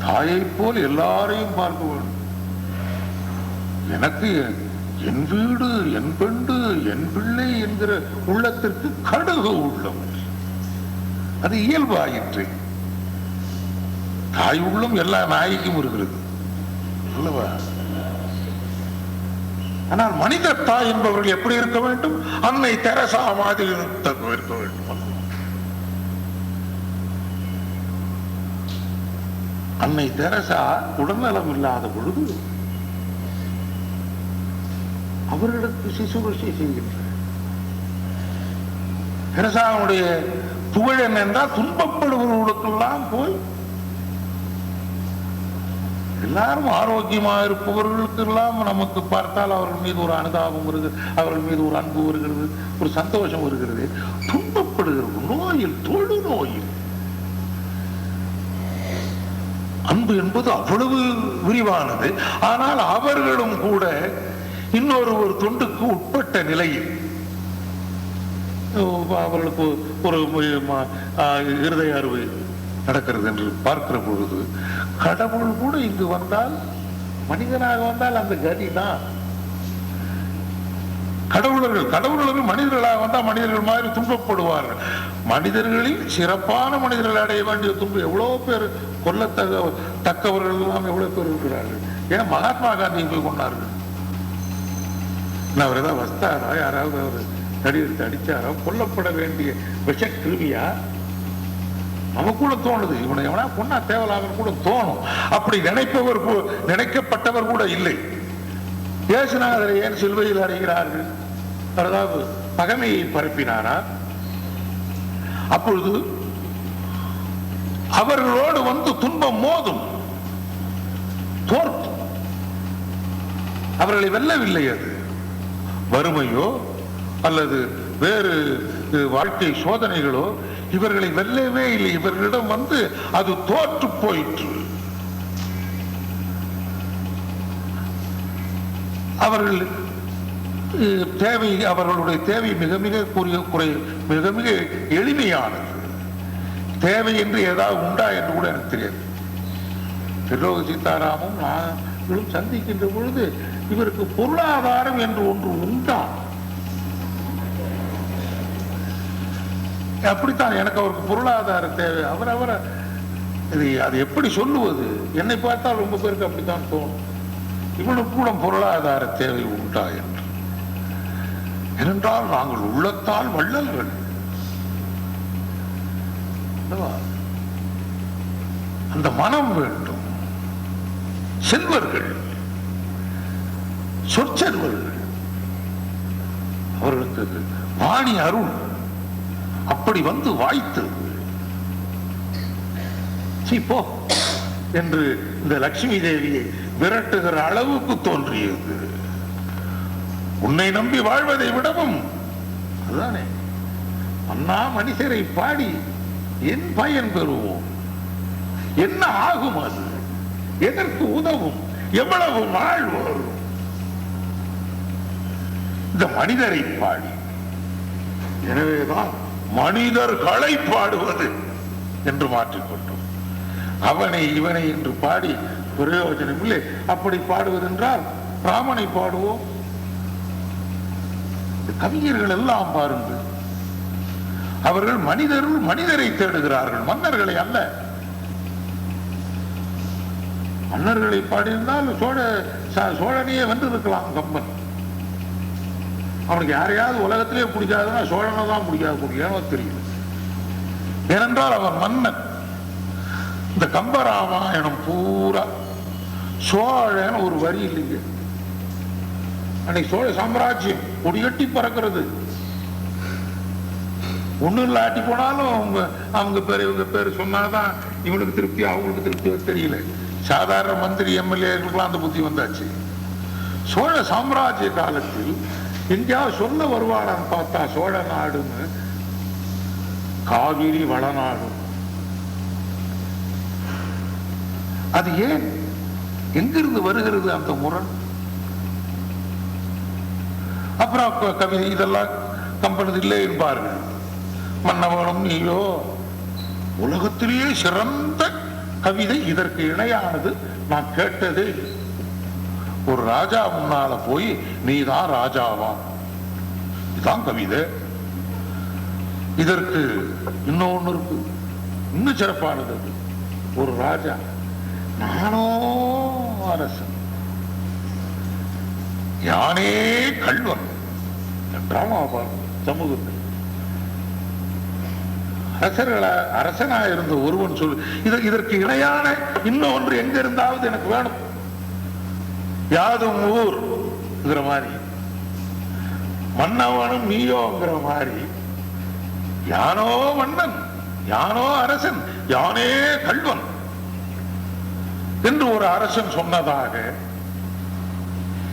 தாயை போல் எல்லாரையும் பார்க்க வேண்டும். எனக்கு என் வீடு, என் பெண்டு, என் பிள்ளை என்கிற உள்ளத்திற்கு கடுகு உள்ளம், அது இயல்பாயிற்று. தாய் உள்ளம் எல்லா நாய்க்கும் இருக்கிறது அல்லவா? ஆனால் மனித தாய் என்பவர்கள் எப்படி இருக்க வேண்டும்? அன்னை தெரசா மாதிரி இருக்க வேண்டும். அன்னை தெரசா உடல்நலம் இல்லாத பொழுது அவர்களுக்கு சிசுரட்சி செய்கின்றார். தெரசாவுடைய புகழ் என்ன என்றால் துன்பப்படுபவர்களுக்கெல்லாம் போய் எல்லாரும் ஆரோக்கியமாக இருப்பவர்களுக்கு எல்லாம் நமக்கு பார்த்தால் அவர்கள் மீது ஒரு அனுதாபம் வருகிறது, அவர்கள் மீது ஒரு அன்பு வருகிறது, ஒரு சந்தோஷம் வருகிறது. துன்பப்படுகிறது நோயில், தொழு நோயில் அன்பு என்பது அவ்வளவு விரிவானது. ஆனால் அவர்களும் கூட இன்னொரு தொண்டுக்கு உட்பட்ட நிலையில் அவர்களுக்கு ஒரு இருதய அறுவை நடக்கிறது என்று பார்க்கிற பொழுது கடவுள் கூட இங்கு வந்தால், மனிதனாக வந்தால் அந்த கதி தான். கடவுளர்கள் மனிதர்களாக வந்தால் மனிதர்கள் மாதிரி துன்பப்படுவார்கள். மனிதர்களில் சிறப்பான மனிதர்கள் அடைய வேண்டிய துன்பம் எவ்வளவு பேர், கொல்லத்தக்கவர்கள் எல்லாம் எவ்வளவு பேர் இருக்கிறார்கள். ஏன் மகாத்மா காந்தியை போய் கொண்டார்கள்? அவர் ஏதாவது வஸ்தாரா, யாராவது அவர் தடி எடுத்து அடிச்சாரோ? கொல்லப்பட வேண்டிய விஷக்கிருமியா? நமக்கு கூட தோணுது, இவனை எவனா பொண்ணா தேவலாமன்னு கூட தோணும். அப்படி நினைக்கப்பட்டவர் கூட இல்லை. இயேசுநாதரை ஏன் சிலுவையில் அறைகிறார்கள்? அதாவது பகைமையை பரப்பினாரா? அப்பொழுது அவர்களோடு வந்து துன்பம் மோதும், தோற்கும். அவர்களை வெல்லவில்லை. அது வறுமையோ அல்லது வேறு வாழ்க்கை சோதனைகளோ இவர்களை வெல்லவே இல்லை. இவர்களிடம் வந்து அது தோற்று போயிற்று. அவர்கள் தேவை, அவர்களுடைய தேவை மிக மிக எளிமையானது. தேவை என்று ஏதாவது உண்டா என்று கூட எனக்கு தெரியாது. தில்லோக சீதாராமும் நாங்களும் சந்திக்கின்ற பொழுது இவருக்கு பொருளாதாரம் என்று ஒன்று உண்டா? அப்படித்தான் எனக்கு அவருக்கு பொருளாதார தேவை. அவரை அது எப்படி சொல்லுவது? என்னை பார்த்தால் ரொம்ப பேருக்கு அப்படித்தான் தோணும், இவனுக்கு கூட பொருளாதார தேவை உண்டா என்று. ஏனென்றால் நாங்கள் உள்ளத்தால் வள்ளல்கள். அந்த மனம் வேண்டும். செல்வர்கள், சொற்செல்வர்கள், அவர்களுக்கு வாணி அருள் அப்படி வந்து வாய்த்தது. போ என்று இந்த லட்சுமி தேவியை விரட்டுகிற அளவுக்கு தோன்றியது. உன்னை நம்பி வாழ்வதை விடவும் அதுதானே. அண்ணா மனிதரை பாடி என் பயன் பெறுவோம், என்ன ஆகும், அது எதற்கு உதவும், எவ்வளவு நாள் வரும்? இந்த மனிதரை பாடி, எனவேதான் மனிதர்களை பாடுவது என்று மாற்றிக்கொண்டோம். அவனை இவனை என்று பாடி பிரயோஜனம் இல்லை. அப்படி பாடுவதென்றால் ராமனை பாடுவோம். கவிஞர்கள் எல்லாம் பாருங்கள், அவர்கள் மனிதரை தேடுகிறார்கள், மன்னர்களை அல்ல. மன்னர்களை பாடியிருந்தால் சோழனையே வென்றிருக்கலாம் கம்பன். அவனுக்கு யாரையாவது உலகத்திலே பிடிக்காதுன்னா சோழனை தான் பிடிக்காது தெரியும். ஏனென்றால் அவன் மன்னன். இந்த கம்பராமாயணம் பூரா சோழன் ஒரு வரி இல்லைங்க. அன்னைக்கு சோழ சாம்ராஜ்யம் கொடிகட்டி பறக்கிறது. ஒன்னும் இல்லாட்டி போனாலும் அவங்க பேர் இவங்க பேர் சொன்னாதான் இவனுக்கு திருப்தி, அவங்களுக்கு திருப்தி தெரியல. சாதாரண மந்திரி எம்எல்ஏர்களுக்கெல்லாம் அந்த புத்தி வந்தாச்சு. சோழ சாம்ராஜ்ய காலத்தில் எங்கேயாவது சொல்ல வருவாரான்னு பார்த்தா சோழ நாடுன்னு காவிரி வளநாடு. அது ஏன், எங்கிருந்து வருகிறது அந்த முரண்? அப்புறம் கவிதை இதெல்லாம் கம்பனது இல்லை என்பார்கள். மன்னவனும் நீயோ உலகத்திலேயே சிறந்த கவிதை, இதற்கு இணையானது நான் கேட்டதே. ஒரு ராஜா முன்னால போய் நீதான் ராஜாவா, இதுதான் கவிதை. இதற்கு இன்னொன்னு இருக்கு, இன்னும் சிறப்பானது. ஒரு ராஜா, நானோ அரசன், யானே கள்வன். டிராமா சமூகத்தில் அரசனா இருந்த ஒருவன் சொல்லு, இதற்கு இணையான இன்னொன்று எங்க இருந்தாவது எனக்கு வேணும். யாதும் ஊர்ங்கிற மாதிரி, மன்னவனும் நீயோங்கிற மாதிரி, யானோ மன்னன், யானோ அரசன், யானே கள்வன் என்று ஒரு அரசன் சொன்னதாக.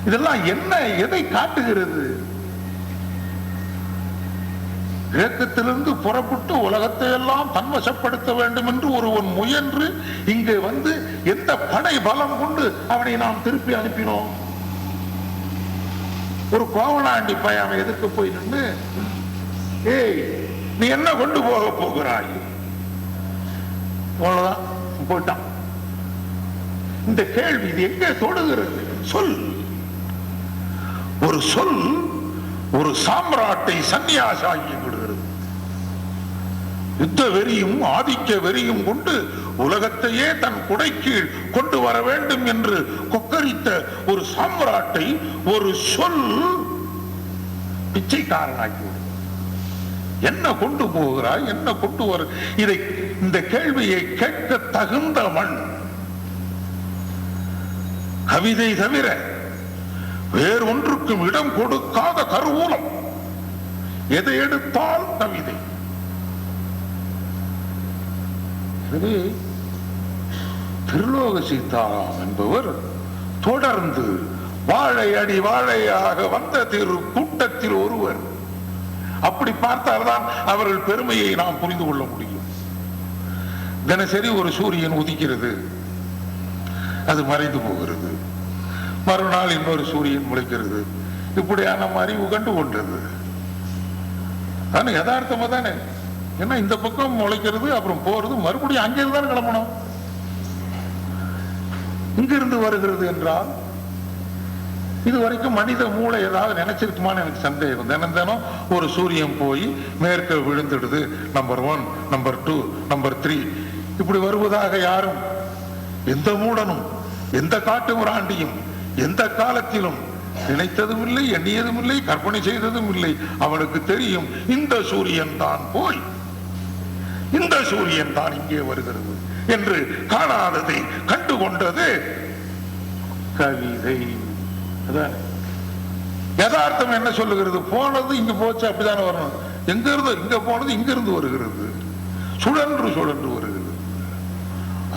இதெல்லாம் என்ன, எதை காட்டுகிறது? கிரேக்கத்திலிருந்து புறப்பட்டு உலகத்தை எல்லாம் தன்வசப்படுத்த வேண்டும் என்று ஒருவன் முயன்று இங்கே வந்து எந்த படை பலம் கொண்டு அவனை நாம் திருப்பி அனுப்பினோம்? ஒரு கோவலாண்டி பையன் எதிர்க்க போய் நின்று, ஏய் நீ என்ன கொண்டு போக போகிறாய்? அவ்வளவுதான், போயிட்டான். இந்த கேள்வி இது எங்கே தொடுகிறது? சொல். ஒரு சொல் ஒரு சாம்ராட்டை சன்னியாசாகி விடுகிறது. யுத்த வெறியும் ஆதிக்க வெறியும் கொண்டு உலகத்தையே தன் குடைக்கீழ் கொண்டு வர வேண்டும் என்று கொக்கரித்த ஒரு சாம்ராட்டை ஒரு சொல் பிச்சைக்காரனாக்கி விடும். என்ன கொண்டு போகிறாய், என்ன கொண்டு வர, இதை இந்த கேள்வியை கேட்க தகுந்த மண். கவிதை தவிர வேறொன்றுக்கும் இடம் கொடுக்காத கருவூலம். எதை எடுத்தால் கவிதை. திருலோக சீதாராம் என்பவர் தொடர்ந்து வாழை அடி வாழையாக வந்த திரு கூட்டத்தில் ஒருவர். அப்படி பார்த்தால்தான் அவர்கள் பெருமையை நாம் புரிந்து கொள்ள முடியும். தினசரி ஒரு சூரியன் உதிக்கிறது, அது மறைந்து போகிறது, மறுநாள் இன்னொரு சூரியன் முளைக்கிறது. இப்படியான அறிவு கண்டு கொண்டது. ஆனா யதார்த்தமா தானே. ஏன்னா இந்த பக்கம் முளைக்கிறது, அப்புறம் போறது, மறுபடியும் அங்கிருந்து தான் கிளம்பணும். இங்கிருந்து வருகிறது என்றால் இதுவரைக்கும் மனித மூளை ஏதாவது நினைச்சிருக்குமான்னு எனக்கு சந்தேகம். தினம் தினம் ஒரு சூரியன் போய் மேற்க விழுந்துடுது, நம்பர் 1, நம்பர் 2, நம்பர் 3 இப்படி வருவதாக யாரும், எந்த மூடனும் எந்த காட்டு மிராண்டியும் எந்த காலத்திலும் நினைத்ததும் இல்லை, எண்ணியதும் இல்லை, கற்பனை செய்ததும் இல்லை. அவனுக்கு தெரியும் இந்த சூரியன் தான் போய் இந்த சூரியன் தான் இங்கே வருகிறது என்று. காணாததை கண்டுகொண்டது கவிதை. யதார்த்தம் என்ன சொல்லுகிறது? போனது இங்க போச்சு, அப்படித்தானே வரணும். எங்க இருந்து இங்க போனது இங்கிருந்து வருகிறது, சுழன்று சுழன்று வருகிறது.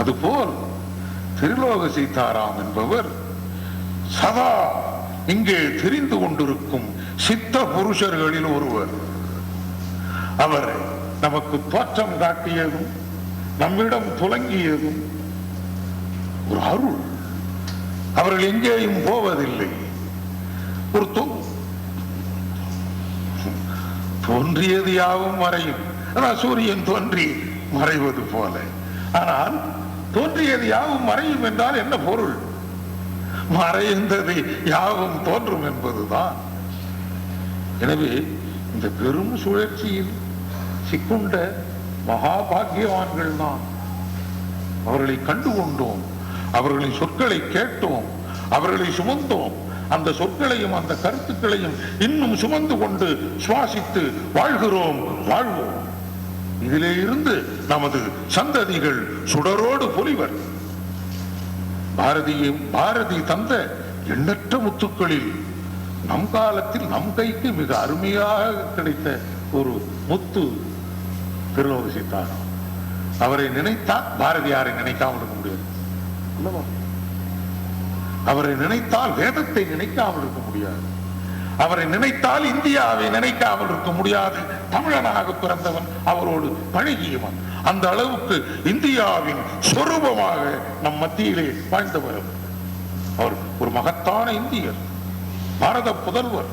அதுபோல் திருலோக சீதாராம் என்பவர் சதா இங்கே தெரிந்து கொண்டிருக்கும் சித்த புருஷர்களில் ஒருவர். அவர் நமக்கு தோற்றம் காட்டியதும் நம்மிடம் துலங்கியதும் ஒரு அருள். அவர்கள் எங்கேயும் போவதில்லை. ஒரு தோன்றியது யாவும் மறையும். ஆனால் சூரியன் தோன்றி மறைவது போல. ஆனால் தோன்றியது யாவும் மறையும் என்றால் என்ன பொருள்? மறைந்தது யாவும் தோன்றும் என்பதுதான். எனவே இந்த பெரும் சுழற்சியில் சிக்குண்ட மகாபாகியவான்கள் தான். அவர்களை கண்டுகொண்டோம், அவர்களின் சொற்களை கேட்டோம், அவர்களை சுமந்தோம். அந்த சொற்களையும் அந்த கருத்துக்களையும் இன்னும் சுமந்து கொண்டு சுவாசித்து வாழ்கிறோம், வாழ்வோம். இதிலே இருந்து நமது சந்ததிகள் சுடரோடு பொலிவர். பாரதி தந்த எண்ணற்ற முத்துக்களில் நம் காலத்தில் நம் கைக்கு மிக அருமையாக கிடைத்த ஒரு முத்து திருலோக சீதாராம். அவரை நினைத்தால் பாரதியாரை நினைக்காமல் இருக்க முடியாது. அவரை நினைத்தால் வேதத்தை நினைக்காமல் இருக்க முடியாது. அவரை நினைத்தால் இந்தியாவை நினைக்காமல் இருக்க முடியாது. தமிழனாக பிறந்தவன், அவரோடு பழகியவன். அந்த அளவுக்கு இந்தியாவின் சொரூபமாக நம் மத்தியிலே வாழ்ந்தவர். அவர் ஒரு மகத்தான இந்தியர், பாரத புதல்வர்,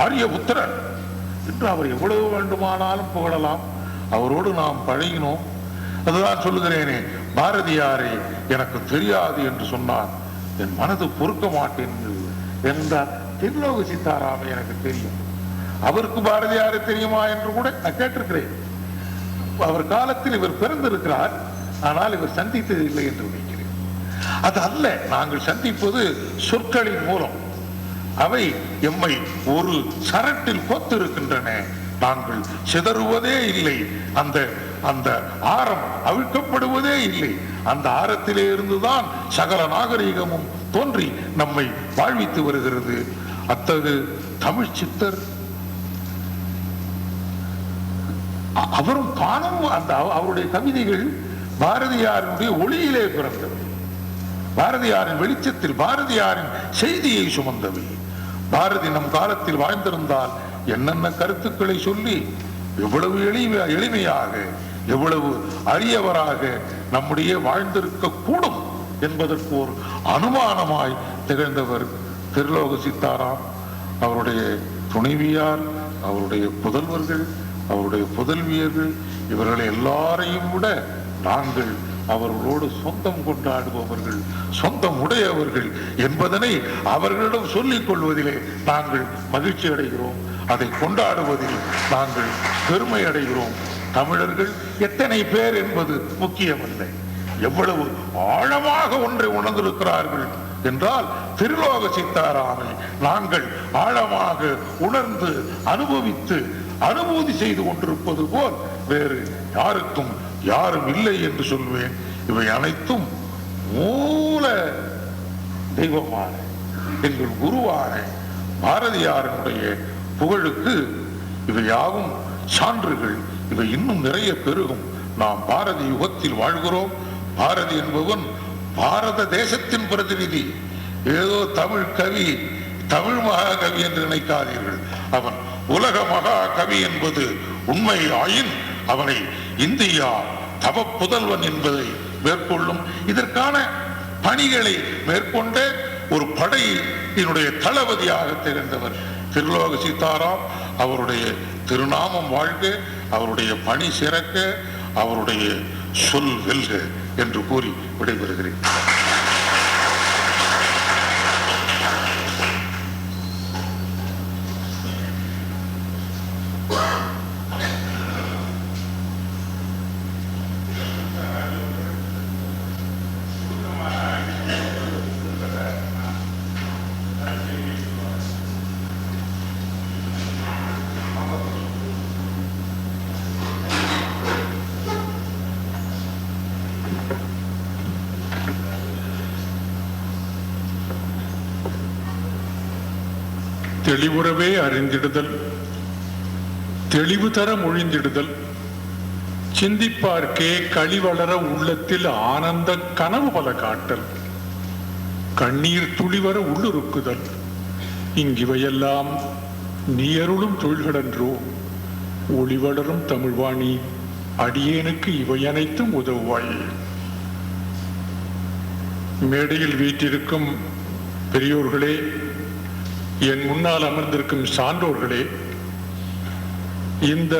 ஆரியபுத்திரர் என்று அவர் எவ்வளவு வேண்டுமானாலும் புகழலாம். அவரோடு நாம் பழகினோம். அதுதான் சொல்லுகிறேனே, பாரதியாரை எனக்கு தெரியாது என்று சொன்னார் என் மனது பொறுக்க மாட்டேன் என்றார். திருலோக சீதாராமை எனக்கு தெரியும். அவருக்கு பாரதியாரை தெரியுமா என்று கூட நான் கேட்டிருக்கிறேன். அவர் காலத்தில் இவர் பிறந்திருக்கிறார், ஆனால் இவர் சந்தித்தது இல்லை என்று நினைக்கிறேன். அது அல்ல, நாங்கள் சந்திப்பது சொற்களின் மூலம். அவை எம்மை ஒரு சரட்டில் கோத்திருக்கின்றன. நாங்கள் சிதறுவதே இல்லை. அந்த அந்த ஆரம் அவிழ்க்கப்படுவதே இல்லை. அந்த ஆரத்திலே இருந்துதான் சகல நாகரிகமும் தோன்றி நம்மை வாழ்வித்து வருகிறது. அத்தகு தமிழ் சித்தர் அவரும் காணும். அந்த அவருடைய கவிதைகள் பாரதியாருடைய ஒளியிலே பிறந்தவை, பாரதியாரின் வெளிச்சத்தில், பாரதியாரின் செய்தியை சுமந்தவை. பாரதி நம் காலத்தில் வாழ்ந்திருந்தால் என்னென்ன கருத்துக்களை சொல்லி எவ்வளவு எளிமையாக, எவ்வளவு அரியவராக நம்முடைய வாழ்ந்திருக்க கூடும் என்பதற்கு ஒரு அனுமானமாய் திகழ்ந்தவர் திருலோக சீதாராம். அவருடைய துணைவியார், அவருடைய புதல்வர்கள், அவருடைய புதல்வியர்கள், இவர்களை எல்லாரையும் விட நாங்கள் அவர்களோடு சொந்தம் கொண்டாடுபவர்கள், சொந்தம் உடையவர்கள் என்பதனை அவர்களிடம் சொல்லிக் கொள்வதிலே நாங்கள் மகிழ்ச்சி அடைகிறோம். அதை கொண்டாடுவதில் நாங்கள் பெருமை அடைகிறோம். தமிழர்கள் எத்தனை பேர் என்பது முக்கியமல்ல, எவ்வளவு ஆழமாக ஒன்றை உணர்ந்திருக்கிறார்கள் என்றால் திருலோக சீதாராமை நாங்கள் ஆழமாக உணர்ந்து அனுபவித்து அனுபூதி செய்து கொண்டிருப்பது போல் வேறு யாருக்கும் யாரும் இல்லை என்று சொல்வேன். இவை அனைத்தும் மூல தெய்வமான எங்கள் குருவான பாரதியாரனுடைய புகழுக்கு இவை யாவும் சான்றுகள். இவை இன்னும் நிறைய பெருகும். நாம் பாரதி யுகத்தில் வாழ்கிறோம். பாரதி என்பவன் பாரத தேசத்தின் பிரதிநிதி. ஏதோ தமிழ் கவி, தமிழ் மகாகவி என்று நினைக்காதீர்கள். அவன் உலக மகா கவி என்பது உண்மை ஆயின் அவனை இந்தியா தவ புதல்வன் என்பதை மேற்கொள்ளும். இதற்கான பணிகளை மேற்கொண்ட ஒரு படையினுடைய தளபதியாக திகழ்ந்தவர் திருலோக சீதாராம். அவருடைய திருநாமம் வாழ்க, அவருடைய பணி சிறக்க, அவருடைய சொல் வெல்க என்று கூறி விடைபெறுகிறேன். தெளிவுறவே அறிந்திடுதல், தெளிவு தர மொழிந்திடுதல், சிந்திப்பார்க்கே களிவளர உள்ளத்தில் ஆனந்த கனவு பல காட்டல், கண்ணீர் துளிவர உள்ளுருக்குதல், இங்கிவையெல்லாம் நீயருளும் தொழில்களன்றோ, ஒளிவளரும் தமிழ்வாணி அடியேனுக்கு இவை அனைத்தும் உதவுவாய். மேடையில் வீற்றிருக்கும் பெரியோர்களே, என் முன்னால் அமர்ந்திருக்கும் சான்றோர்களே, இந்த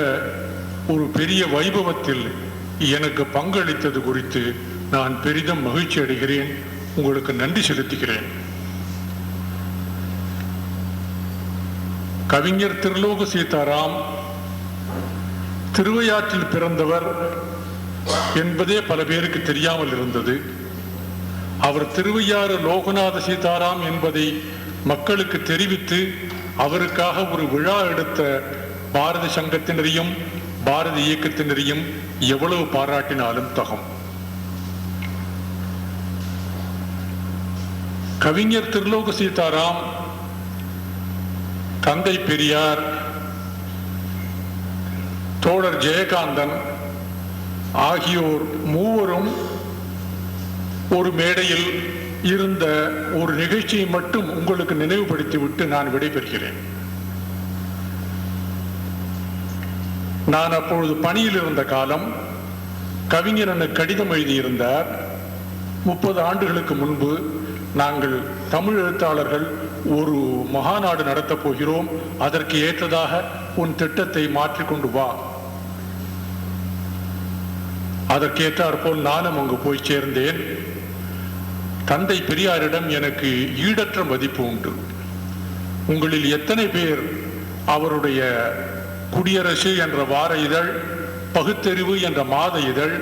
ஒரு பெரிய வைபவத்தில் எனக்கு பங்களித்தது குறித்து நான் பெரிதும் மகிழ்ச்சி அடைகிறேன். உங்களுக்கு நன்றி செலுத்துகிறேன். கவிஞர் திருலோக சீதாராம் திருவையாற்றில் பிறந்தவர் என்பதே பல பேருக்கு தெரியாமல் இருந்தது. அவர் திருவையாறு லோகநாத சீதாராம் என்பதை மக்களுக்கு தெரிவித்து அவருக்காக ஒரு விழா எடுத்த பாரதி சங்கத்தினரையும் பாரதி இயக்கத்தினரையும் எவ்வளவு பாராட்டினாலும் தகும். கவிஞர் திருலோக சீதாராம், தந்தை பெரியார், தோழர் ஜெயகாந்தன் ஆகியோர் மூவரும் ஒரு மேடையில் இருந்த ஒரு நிகழ்ச்சியை மட்டும் உங்களுக்கு நினைவுபடுத்திவிட்டு நான் விடைபெறுகிறேன். நான் அப்பொழுது பணியில் இருந்த காலம். கவிஞர் எனக்கு கடிதம் எழுதியிருந்தார். 30 ஆண்டுகளுக்கு முன்பு நாங்கள் தமிழ் எழுத்தாளர்கள் ஒரு மகாநாடு நடத்தப் போகிறோம், அதற்கு ஏற்றதாக உன் திட்டத்தை மாற்றிக்கொண்டு வா. அதற்கேற்றாற்போல் நானும் அங்கு போய் சேர்ந்தேன். தந்தை பெரியாரிடம் எனக்கு ஈடற்ற மதிப்பு உண்டு. உங்களில் எத்தனை பேர் அவருடைய குடியரசு என்ற வார இதழ், பகுத்தறிவு என்ற மாத இதழ்,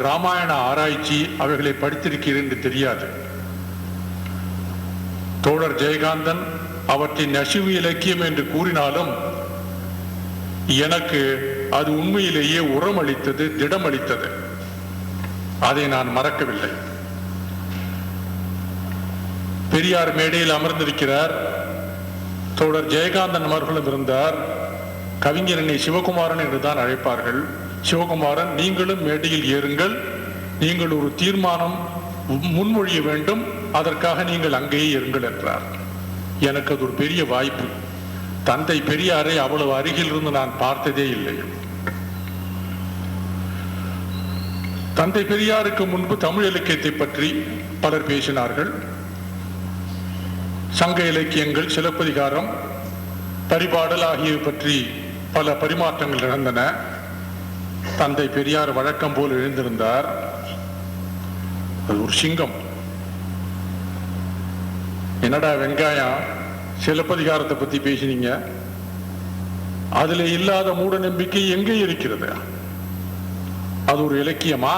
ராமாயண ஆராய்ச்சி அவைகளை படித்திருக்கிறேன் என்று தெரியாது. தோழர் ஜெயகாந்தன் அவற்றின் நெசவு இலக்கியம் என்று கூறினாலும் எனக்கு அது உண்மையிலேயே உரம் அளித்தது, திடம் அளித்தது. அதை நான் மறக்கவில்லை. பெரியார் மேடையில் அமர்ந்திருக்கிறார். தோழர் ஜெயகாந்தன் அவர்களும் இருந்தார். கவிஞரனை சிவகுமாரன் என்றுதான் அழைப்பார்கள். சிவகுமாரன், நீங்களும் மேடையில் ஏறுங்கள், நீங்கள் ஒரு தீர்மானம் முன்மொழிய வேண்டும், அதற்காக நீங்கள் அங்கேயே இருங்கள் என்றார். எனக்கு அது ஒரு பெரிய வாய்ப்பு. தந்தை பெரியாரை அவ்வளவு அருகில் இருந்து நான் பார்த்ததே இல்லை. தந்தை பெரியாருக்கு முன்பு தமிழ் இலக்கியத்தை பற்றி பலர் பேசினார்கள். சங்க இலக்கியங்கள், சிலப்பதிகாரம், பரிபாடல் ஆகியவை பற்றி பல பரிமாற்றங்கள் நடந்தன. தந்தை பெரியார் வழக்கம் போல் எழுந்திருந்தார். அது ஒரு சிங்கம். என்னடா வெங்காயம், சிலப்பதிகாரத்தை பத்தி பேசினீங்க, அதுல இல்லாத மூட நம்பிக்கை எங்கே இருக்கிறது? அது ஒரு இலக்கியமா?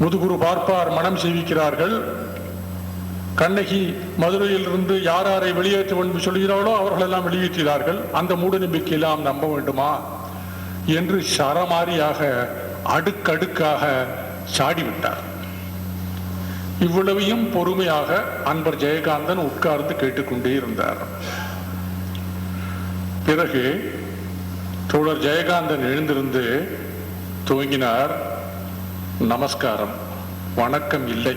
முதுகுரு பார்ப்பார் மனம் செய்விக்கிறார்கள். கண்ணகி மதுரையில் இருந்து யாரை வெளியேற்ற வேண்டும் சொல்கிறார்களோ அவர்கள் எல்லாம் வெளியேற்றினார்கள். அந்த மூட நம்பிக்கை எல்லாம் நம்ப வேண்டுமா? என்று சரமாரியாக அடுக்கடுக்காக சாடிவிட்டார். இவ்வளவையும் பொறுமையாக அன்பர் ஜெயகாந்தன் உட்கார்ந்து கேட்டுக்கொண்டே இருந்தார். பிறகு தோழர் ஜெயகாந்தன் எழுந்திருந்து துவங்கினார். நமஸ்காரம், வணக்கம் இல்லை.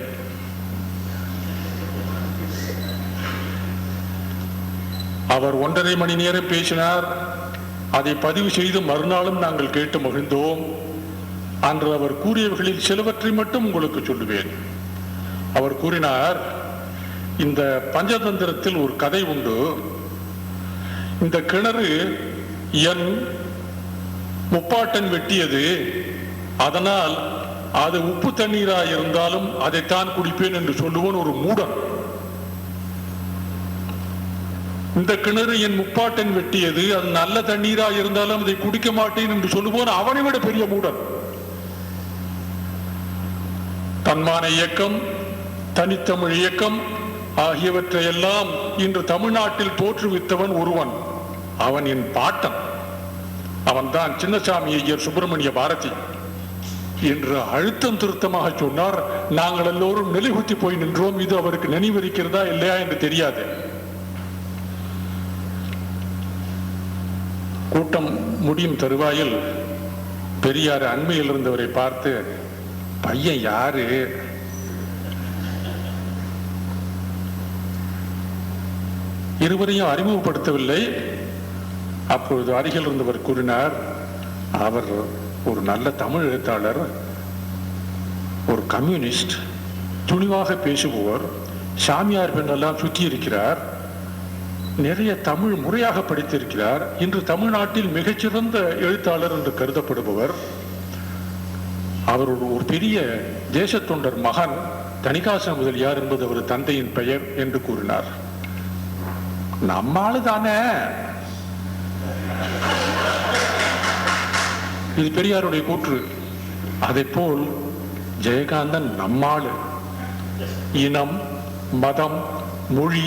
அவர் 1.5 மணி நேரம் பேசினார். அதை பதிவு செய்து மறுநாளும் நாங்கள் கேட்டு மகிழ்ந்தோம். அன்று அவர் கூறியவர்களில் சிலவற்றை மட்டும் உங்களுக்கு சொல்லுவேன். அவர் கூறினார், இந்த பஞ்சதந்திரத்தில் ஒரு கதை உண்டு. இந்த கிணறு என் முப்பாட்டன் வெட்டியது, அதனால் அது உப்பு தண்ணீராக இருந்தாலும் அதைத்தான் குடிப்பேன் என்று சொல்லுவோன் ஒரு மூடன். இந்த கிணறு என் முப்பாட்டன் வெட்டியது, அது நல்ல தண்ணீராக இருந்தாலும் அதை குடிக்க மாட்டேன் என்று சொல்லுவோன் அவனை விட பெரிய மூடன். தன்மான இயக்கம், தனித்தமிழ் இயக்கம் ஆகியவற்றையெல்லாம் இன்று தமிழ்நாட்டில் தோற்றுவித்தவன் ஒருவன். அவன் என் பாட்டன். அவன்தான் சின்னசாமி ஐயர் சுப்பிரமணிய பாரதி என்று அழுத்தம் திருத்தமாக சொன்னார். நாங்கள் எல்லோரும் நிலைகுத்தி போய் நின்றோம். இது அவருக்கு நினைவிருக்கிறதா இல்லையா என்று தெரியாது. கூட்டம் முடியும் தருவாயில் பெரியார் அண்மையில் இருந்தவரை பார்த்து, பையன் யாரு? இருவரையும் அறிமுகப்படுத்தவில்லை. அப்பொழுது அருகில் இருந்தவர் கூறினார், அவர் ஒரு நல்ல தமிழ் எழுத்தாளர், ஒரு கம்யூனிஸ்ட், துணிவாக பேசுபவர், சாமியார் பெண்ணெல்லாம் சுற்றி இருக்கிறார், நிறைய தமிழ் முறையாக படித்திருக்கிறார், இன்று தமிழ்நாட்டில் மிகச்சிறந்த எழுத்தாளர் என்று கருதப்படுபவர். அவர் ஒரு பெரிய தேசத்தொண்டர் மகன், தணிகாசன முதலியார் என்பது அவர் தந்தையின் பெயர் என்று கூறினார். நம்மாளு தானே. இது பெரியாருடைய கூற்று. அதை போல் ஜெயகாந்தன் நம்மாளு. இனம், மதம், மொழி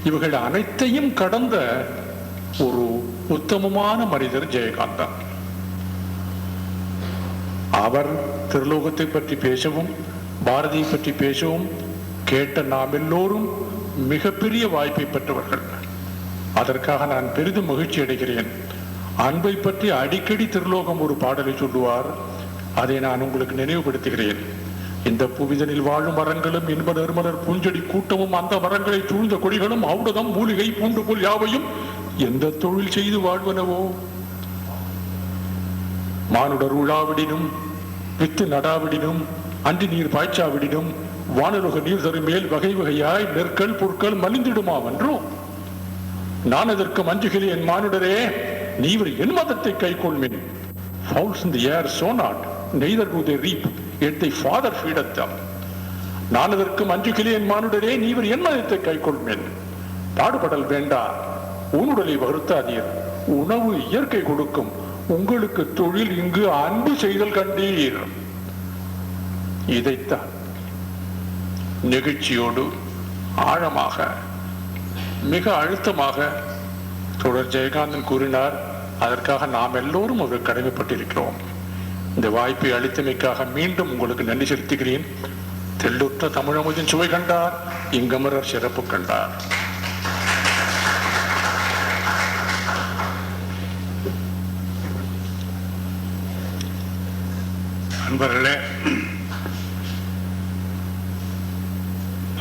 இவைகள் அனைத்தையும் கடந்த ஒரு உத்தமமான மனிதர் ஜெயகாந்தன். அவர் திருலோகத்தை பற்றி பேசவும் பாரதியை பற்றி பேசவும் கேட்ட நாம் எல்லோரும் மிகப்பெரிய வாய்ப்பை பெற்றவர்கள். அதற்காக நான் பெரிதும் மகிழ்ச்சி அடைகிறேன். அன்பை பற்றி அடிக்கடி திருலோகம் ஒரு பாடலை சொல்லுவார். அதை நான் உங்களுக்கு நினைவுபடுத்துகிறேன். இந்த புவிதனில் வாழும் மரங்களும் இன்ப நிர்மலர் பூஞ்செடி கூட்டமும் அந்த மரங்களை சூழ்ந்த கொடிகளும் ஔடதம் மூலிகை பூண்டு போல் யாவையும் எந்த தொழில் செய்து வாழ்வனவோ. மானுடர் உழாவிடினும் வித்து நடாவிடினும் அன்றி நீர் பாய்ச்சாவிடினும் வானலுக நீர் தரும் மேல் வகை வகையாய் நெற்கள் பொருட்கள் மலிந்திடுமாம் என்றும். நான் அதற்கு மஞ்சுகிறேன் மானுடரே, நீவர் என் மதத்தை கை கொள்மின். Fowls in the air sow not, neither do they reap, yet thy father feedeth them. நான் அதற்கு மஞ்சுகிறேன் மானுடரே, நீவர் என் மதத்தை கை கொள்மின். பாடுபடல் வேண்டா, உன்னுடலை வருத்தாதீர், உணவு இயற்கை கொடுக்கும், உங்களுக்கு தொழில் இங்கு அன்பு செய்தல் கண்டீர். இதைத்தான் நெகிழ்ச்சியோடு ஆழமாக மிக அழுத்தமாக தோழர் ஜெயகாந்தன் கூறினார். அதற்காக நாம் எல்லோரும் ஒரு கடமைப்பட்டிருக்கிறோம். இந்த வாய்ப்பை அளித்தமைக்காக மீண்டும் உங்களுக்கு நன்றி செலுத்துகிறேன். தெள்ளுற்ற தமிழமுதின் சுவை கண்டார், இங்கமரர் சிறப்பு கண்டார். அன்பர்களே,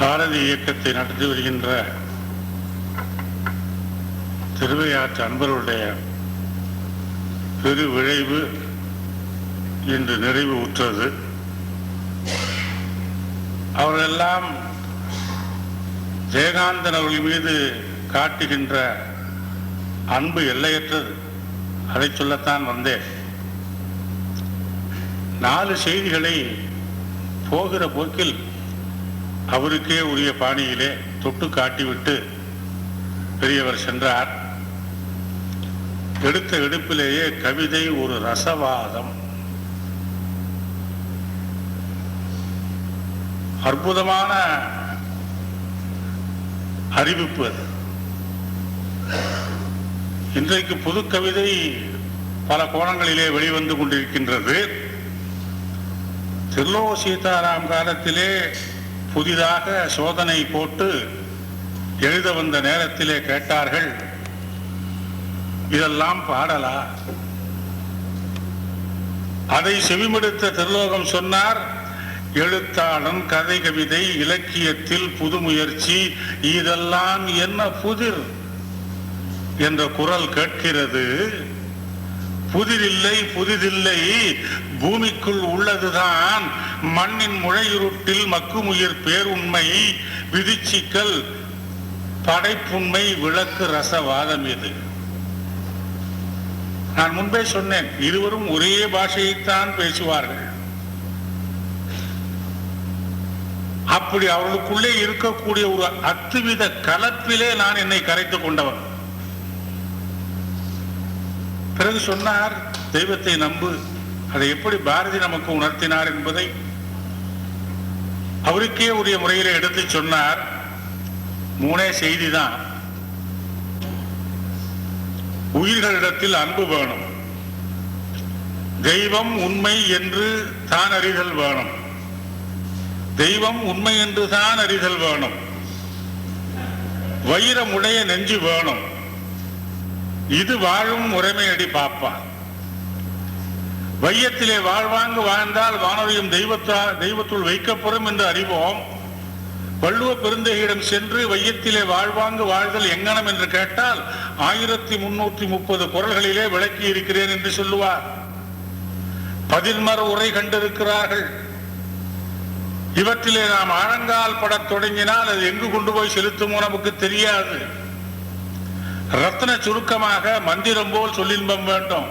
பாரதி இயக்கத்தை நடத்தி வருகின்ற திருவையாற்று அன்பர்களுடைய பெரு விளைவு இன்று நிறைவு உற்றது. அவர்களெல்லாம் ஜெயகாந்தன் அவர்கள் மீது காட்டுகின்ற அன்பு எல்லையற்றது. அதை சொல்லத்தான் வந்தேன். 4 செய்திகளை போகிற போக்கில் அவருக்கே உரிய பாணியிலே தொட்டு காட்டிவிட்டு பெரியவர் சென்றார். எடுத்த எடுப்பிலேயே கவிதை ஒரு ரசவாதம், அற்புதமான அறிவிப்பு அது. இன்றைக்கு புது கவிதை பல கோணங்களிலே வெளிவந்து கொண்டிருக்கின்றது. திருலோக சீதாராம் காலத்திலே புதிதாக சோதனை போட்டு எழுத வந்த நேரத்திலே கேட்டார்கள், இதெல்லாம் பாடலா? அதை செவிமடுத்த திருலோகம் சொன்னார், எழுத்தாளன் கதை கவிதை இலக்கியத்தில் புது முயற்சி, இதெல்லாம் என்ன புதிர் என்ற குரல் கேட்கிறது. புதிரில்லை புதிதில்லை, பூமிக்குள் உள்ளதுதான் மண்ணின் முழையுருட்டில் மக்குமுயிர் பேருண்மை, விதிச்சிக்கல் படைப்புண்மை விளக்கு ரசவாதம் இது. நான் முன்பே சொன்னேன், இருவரும் ஒரே பாஷையைத்தான் பேசுவார்கள். அப்படி அவர்களுக்குள்ளே இருக்கக்கூடிய ஒரு அத்துவித கலப்பிலே நான் என்னை கரைத்துக் கொண்டவன். பிறகு சொன்னார், தெய்வத்தை நம்பு. அதை எப்படி பாரதி நமக்கு உணர்த்தினார் என்பதை அவருக்கே உரிய முறையிலே எடுத்து சொன்னார். 3 செய்திதான். உயிர்களிடத்தில் அன்பு வேணும், தெய்வம் உண்மை என்று தான் அறிதல் வேணும், தெய்வம் உண்மை என்று தான் அறிதல் வேணும், வைரமுடைய நெஞ்சு வேணும், இது வாழும் முறைமையடி பாப்பா. வையத்திலே வாழ்வாங்கு வாழ்ந்தால் வானொலியும் தெய்வத்துள் வைக்கப்படும் என்று அறிவோம். வள்ளுவ பெருந்தகையிடம் சென்று வையத்திலே வாழ்வாங்கு வாழ்தல் எங்கனம் என்று கேட்டால் 1330 குறள்களிலே விளக்கி இருக்கிறேன் என்று சொல்லுவார். 11 உரை கண்டிருக்கிறார்கள். இவற்றிலே நாம் ஆழங்கால் படத் தொடங்கினால் அது எங்கு கொண்டு போய் செலுத்துமோ நமக்கு தெரியாது. ரத்ன சுருக்கமாக மந்திரம் போல் சொல்லின்பம் வேண்டும்.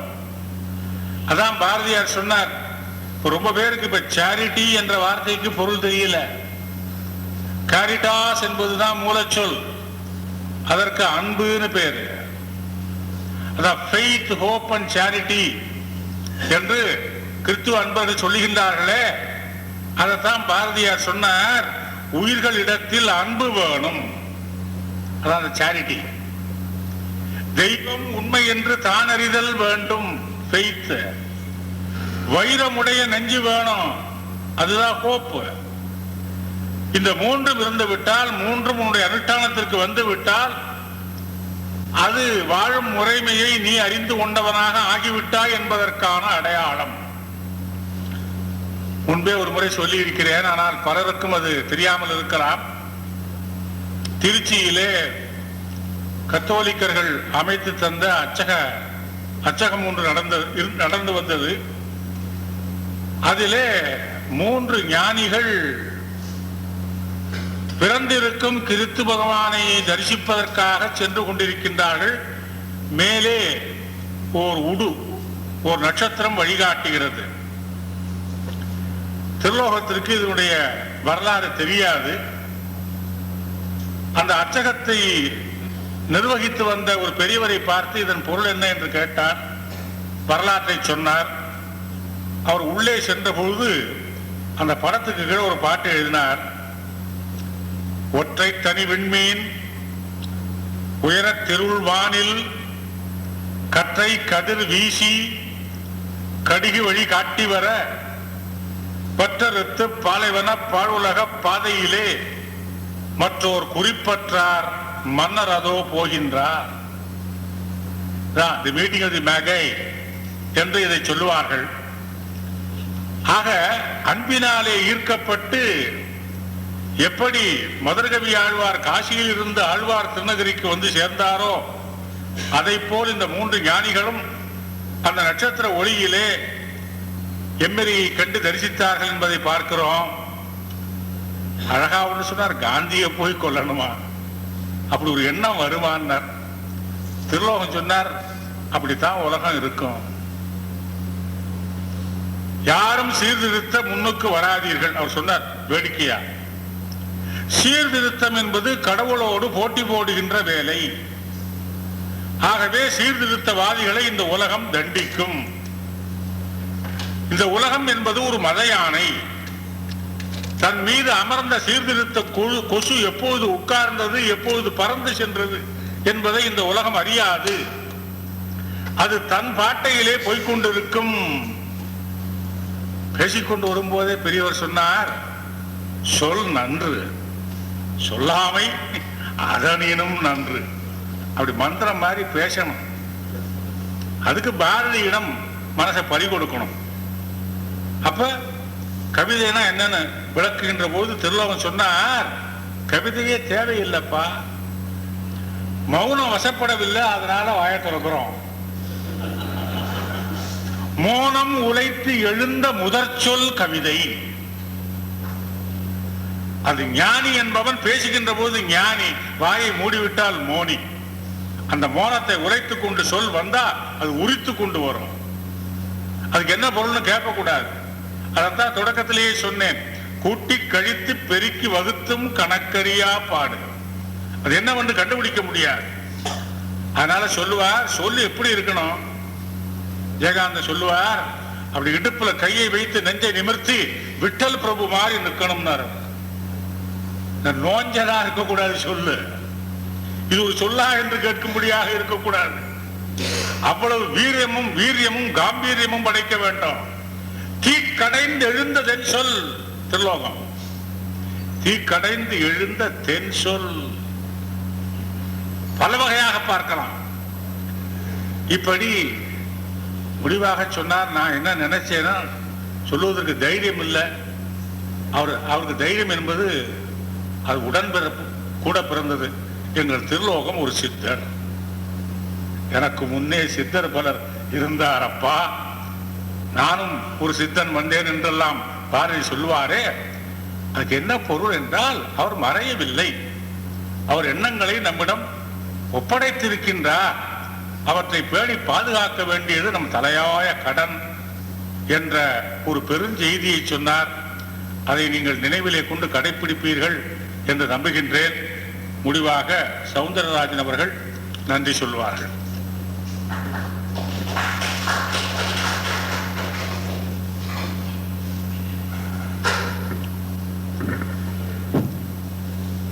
அதான் பாரதியார் சொன்னார், ரொம்ப பேருக்கு இப்ப சேரிட்டி என்ற வார்த்தைக்கு பொருள் தெரியல. காரிட்டாஸ் என்பதுதான் மூலச்சொல், அதற்கு அன்புன்னு பேரு. அதான் ஃபெய்த், ஹோப் அண்ட் சேரிட்டி என்று கிறிஸ்துவ அன்பர்கள் சொல்லுகின்றார்களே, அதைத்தான் பாரதியார் சொன்னார், உயிர்களிடத்தில் அன்பு வேணும், அதான் சேரிட்டி. தெய்வம் உண்மை என்று தான் அறிதல் வேண்டும், ஃபெய்த். வைரமுடைய நெஞ்சு வேணும், அதுதான் ஹோப். இந்த 3 இருந்து விட்டால், 3 உன்னுடைய அனுஷ்டானத்திற்கு வந்து விட்டால், அது வாழும் முறைமையை நீ அறிந்து கொண்டவனாக ஆகிவிட்டாய் என்பதற்கான அடையாளம். முன்பே ஒரு முறை சொல்லி இருக்கிறேன், ஆனால் பலருக்கும் அது தெரியாமல் இருக்கலாம். திருச்சியிலே கத்தோலிக்கர்கள் அமைத்து தந்த அச்சகம் ஒன்று நடந்து வந்தது. அதிலே 3 ஞானிகள் பிறந்திருக்கும் கிறிஸ்து பகவானை தரிசிப்பதற்காக சென்று கொண்டிருக்கின்றார்கள். மேலே ஓர் நட்சத்திரம் வழிகாட்டுகிறது. திருலோகத்திற்கு இதனுடைய வரலாறு தெரியாது. அந்த அச்சகத்தை நிர்வகித்து வந்த ஒரு பெரியவரை பார்த்து இதன் பொருள் என்ன என்று கேட்டார். வரலாற்றை சொன்னார். அவர் உள்ளே சென்ற பொழுது அந்த படத்துக்கு கீழே ஒரு பாட்டு எழுதினார். ஒற்றை தனி விண்மீன் உயரத் திருள் வானில் கற்றை கதிர் வீசி கடிகு வழி காட்டி வர பற்றறுத்து பாலைவன பாழுலக பாதையிலே மற்றோர் குறிப்பற்றார் மன்னர் அதோ போகின்றார். தி மீட்டிங் ஆஃப் தி மேகை என்று இதை சொல்லுவார்கள். ஆக அன்பினாலே ஈர்க்கப்பட்டு எப்படி மதுரகவி ஆழ்வார் காசியில் இருந்து ஆழ்வார் திருநகரிக்கு வந்து சேர்ந்தாரோ அதை போல் இந்த 3 ஞானிகளும் அந்த நட்சத்திர ஒளியிலே எம்மெரியை கண்டு தரிசித்தார்கள் என்பதை பார்க்கிறோம். அழகா ஒன்று சொன்னார், காந்தியை போய் கொல்லணுமா, அப்படி ஒரு எண்ணம் வருமானார். திருலோகம் சொன்னார், அப்படித்தான் உலகம் இருக்கும், யாரும் சீர்திருத்த முன்னுக்கு வராதீர்கள். அவர் சொன்னார் வேடிக்கையா, சீர்திருத்தம் என்பது கடவுளோடு போட்டி போடுகின்ற வேலை. ஆகவே சீர்திருத்தவாதிகளை இந்த உலகம் தண்டிக்கும். இந்த உலகம் என்பது ஒரு மத யானை. தன் மீது அமர்ந்த சீர்திருத்த கொசு எப்பொழுது உட்கார்ந்தது, எப்பொழுது பறந்து சென்றது என்பதை இந்த உலகம் அறியாது. அது தன் பாட்டையிலே போய்கொண்டிருக்கும். பேசிக்கொண்டு வரும்போதே பெரியவர் சொன்னார், சொல் நன்று, சொல்லாமை அதனினும் நன்று. அப்படி மந்திரம் மாதிரி பேசணும். அதுக்கு பாரதியிடம் மனசை பறி கொடுக்கணும். அப்ப கவிதைனா என்னன்னு விளக்குகின்ற போது திருலோகம் சொன்னார், கவிதையே தேவையில்லைப்பா, மௌனம் வசப்படவில்லை, அதனால வாய திறக்கிறோம். மோனம் உழைத்து எழுந்த முதற்சொல் கவிதை. அது ஞானி என்பவன் பேசுகின்ற போது ஞானி, வாயை மூடிவிட்டால் மோனி. அந்த மோனத்தை உரைத்து கொண்டு சொல் வந்தா அது உரித்து கொண்டு வரும். அதுக்கு என்ன பொருள்னு கேட்கக்கூடாது. அதைத்தான் தொடக்கத்திலேயே சொன்னேன், கூட்டி கழித்து பெருக்கி வகுத்தும் கணக்கறியா பாடு. அது என்னவென்று கண்டுபிடிக்க முடியாது. அதனால சொல்லுவார், சொல்லு எப்படி இருக்கணும்? ஜெயகாந்தன் சொல்லுவார், அப்படி இடுப்புல கையை வைத்து நெஞ்சை நிமிர்த்தி விட்டல் பிரபு மாதிரி நிற்கணும்னாரு. நோஞ்சலா இருக்கக்கூடாது சொல்லு. இது ஒரு சொல்லா என்று கேட்கும்படியாக இருக்கக்கூடாது. அவ்வளவு வீரியமும் காம்பீரியமும் படைக்க வேண்டும். தீ கடைந்து எழுந்த தென் சொல் திருலோகம். தீ கடைந்து எழுந்த தென் சொல் பல வகையாக பார்க்கலாம். இப்படி முடிவாக சொன்னார். நான் என்ன நினைச்சேன்னா, சொல்லுவதற்கு தைரியம் இல்லை. அவருக்கு தைரியம் என்பது அது உடன்பிறப்பு கூட பிறந்தது. எங்கள் திருலோகம் ஒரு சித்தர், எனக்கு முன்னே சித்தர் பலர் இருந்தாரப்பா, நானும் ஒரு சித்தன் வந்தேன் என்றெல்லாம் பாரதி சொல்லுவாரே. அதுக்கு என்ன பொருள் என்றால், அவர் மறையவில்லை, அவர் எண்ணங்களை நம்மிடம் ஒப்படைத்திருக்கின்றார். அவற்றை பேணி பாதுகாக்க வேண்டியது நம் தலையாய கடன் என்ற ஒரு பெருஞ்செய்தியை சொன்னார். அதை நீங்கள் நினைவிலே கொண்டு கடைபிடிப்பீர்கள் என்று நம்புகின்றேன். முடிவாக சவுந்தரராஜன் அவர்கள் நன்றி சொல்வார்கள்.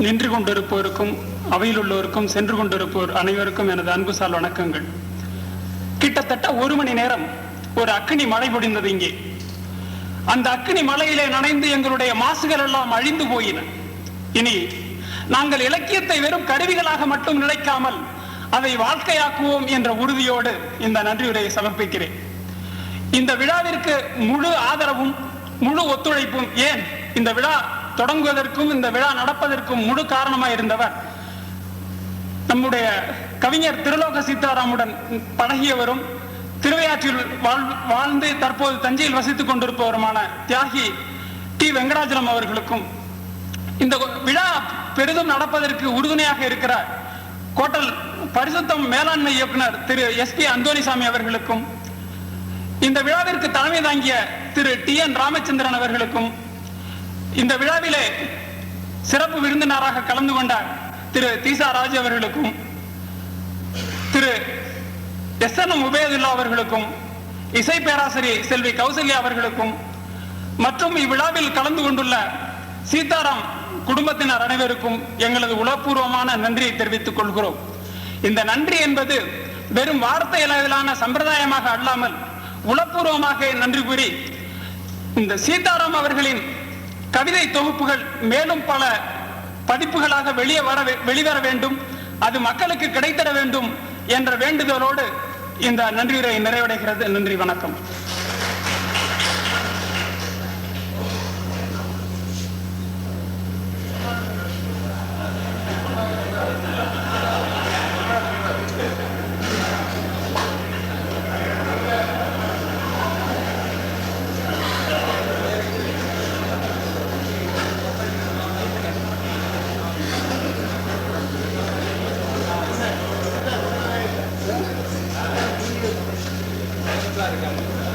நின்று கொண்டிருப்போருக்கும் அவையில் உள்ளோருக்கும் சென்று கொண்டிருப்போர் அனைவருக்கும் எனது அன்புசால் வணக்கங்கள். கிட்டத்தட்ட 1 மணி நேரம் ஒரு அக்கினி மழை பொழிந்தது இங்கே. அந்த அக்கினி மலையிலே நனைந்து எங்களுடைய மாசுகள் எல்லாம் அழிந்து போயின. இனி நாங்கள் இலக்கியத்தை வெறும் கருவிகளாக மட்டும் நினைக்காமல் அதை வாழ்க்கையாக்குவோம் என்ற உறுதியோடு இந்த நன்றியுரையை சமர்ப்பிக்கிறேன். இந்த விழாவிற்கு முழு ஆதரவும் முழு ஒத்துழைப்பும், ஏன் இந்த விழா தொடங்குவதற்கும் இந்த விழா நடப்பதற்கும் முழு காரணமாக இருந்தவர் நம்முடைய கவிஞர் திருலோக சீதாராமுடன் பழகியவரும் திருவையாற்றில் வாழ்ந்து தற்போது தஞ்சையில் வசித்துக் கொண்டிருப்பவருமான தியாகி டி வெங்கடாஜலம் அவர்களுக்கும், இந்த விழா பெரிதும் நடப்பதற்கு உறுதுணையாக இருக்கிறார் கோட்டல் பரிசுத்தம் மேலாண்மை இயக்குனர் திரு எஸ் பி அந்தோனிசாமி அவர்களுக்கும், இந்த விழாவிற்கு தலைமை தாங்கிய திரு TN ராமச்சந்திரன் அவர்களுக்கும், இந்த விழாவிலே சிறப்பு விருந்தினராக கலந்து கொண்ட திரு தீசா ராஜ் அவர்களுக்கும், திரு SNM உபேதுல்லா அவர்களுக்கும், இசை பேராசிரியர் செல்வி கௌசல்யா அவர்களுக்கும் மற்றும் இவ்விழாவில் கலந்து கொண்டுள்ள சீதாராம் குடும்பத்தினர் அனைவருக்கும் எங்களது உளப்பூர்வமான நன்றியை தெரிவித்துக் கொள்கிறோம். இந்த நன்றி என்பது வெறும் வார்த்தை அளவிலான சம்பிரதாயமாக அல்லாமல் உளப்பூர்வமாக நன்றி கூறி, இந்த சீதாராம் அவர்களின் கவிதை தொகுப்புகள் மேலும் பல பதிப்புகளாக வெளிவர வேண்டும், அது மக்களுக்கு கிடைத்தர வேண்டும் என்ற வேண்டுதலோடு இந்த நன்றியுரை நிறைவடைகிறது. நன்றி, வணக்கம். இருக்காங்க.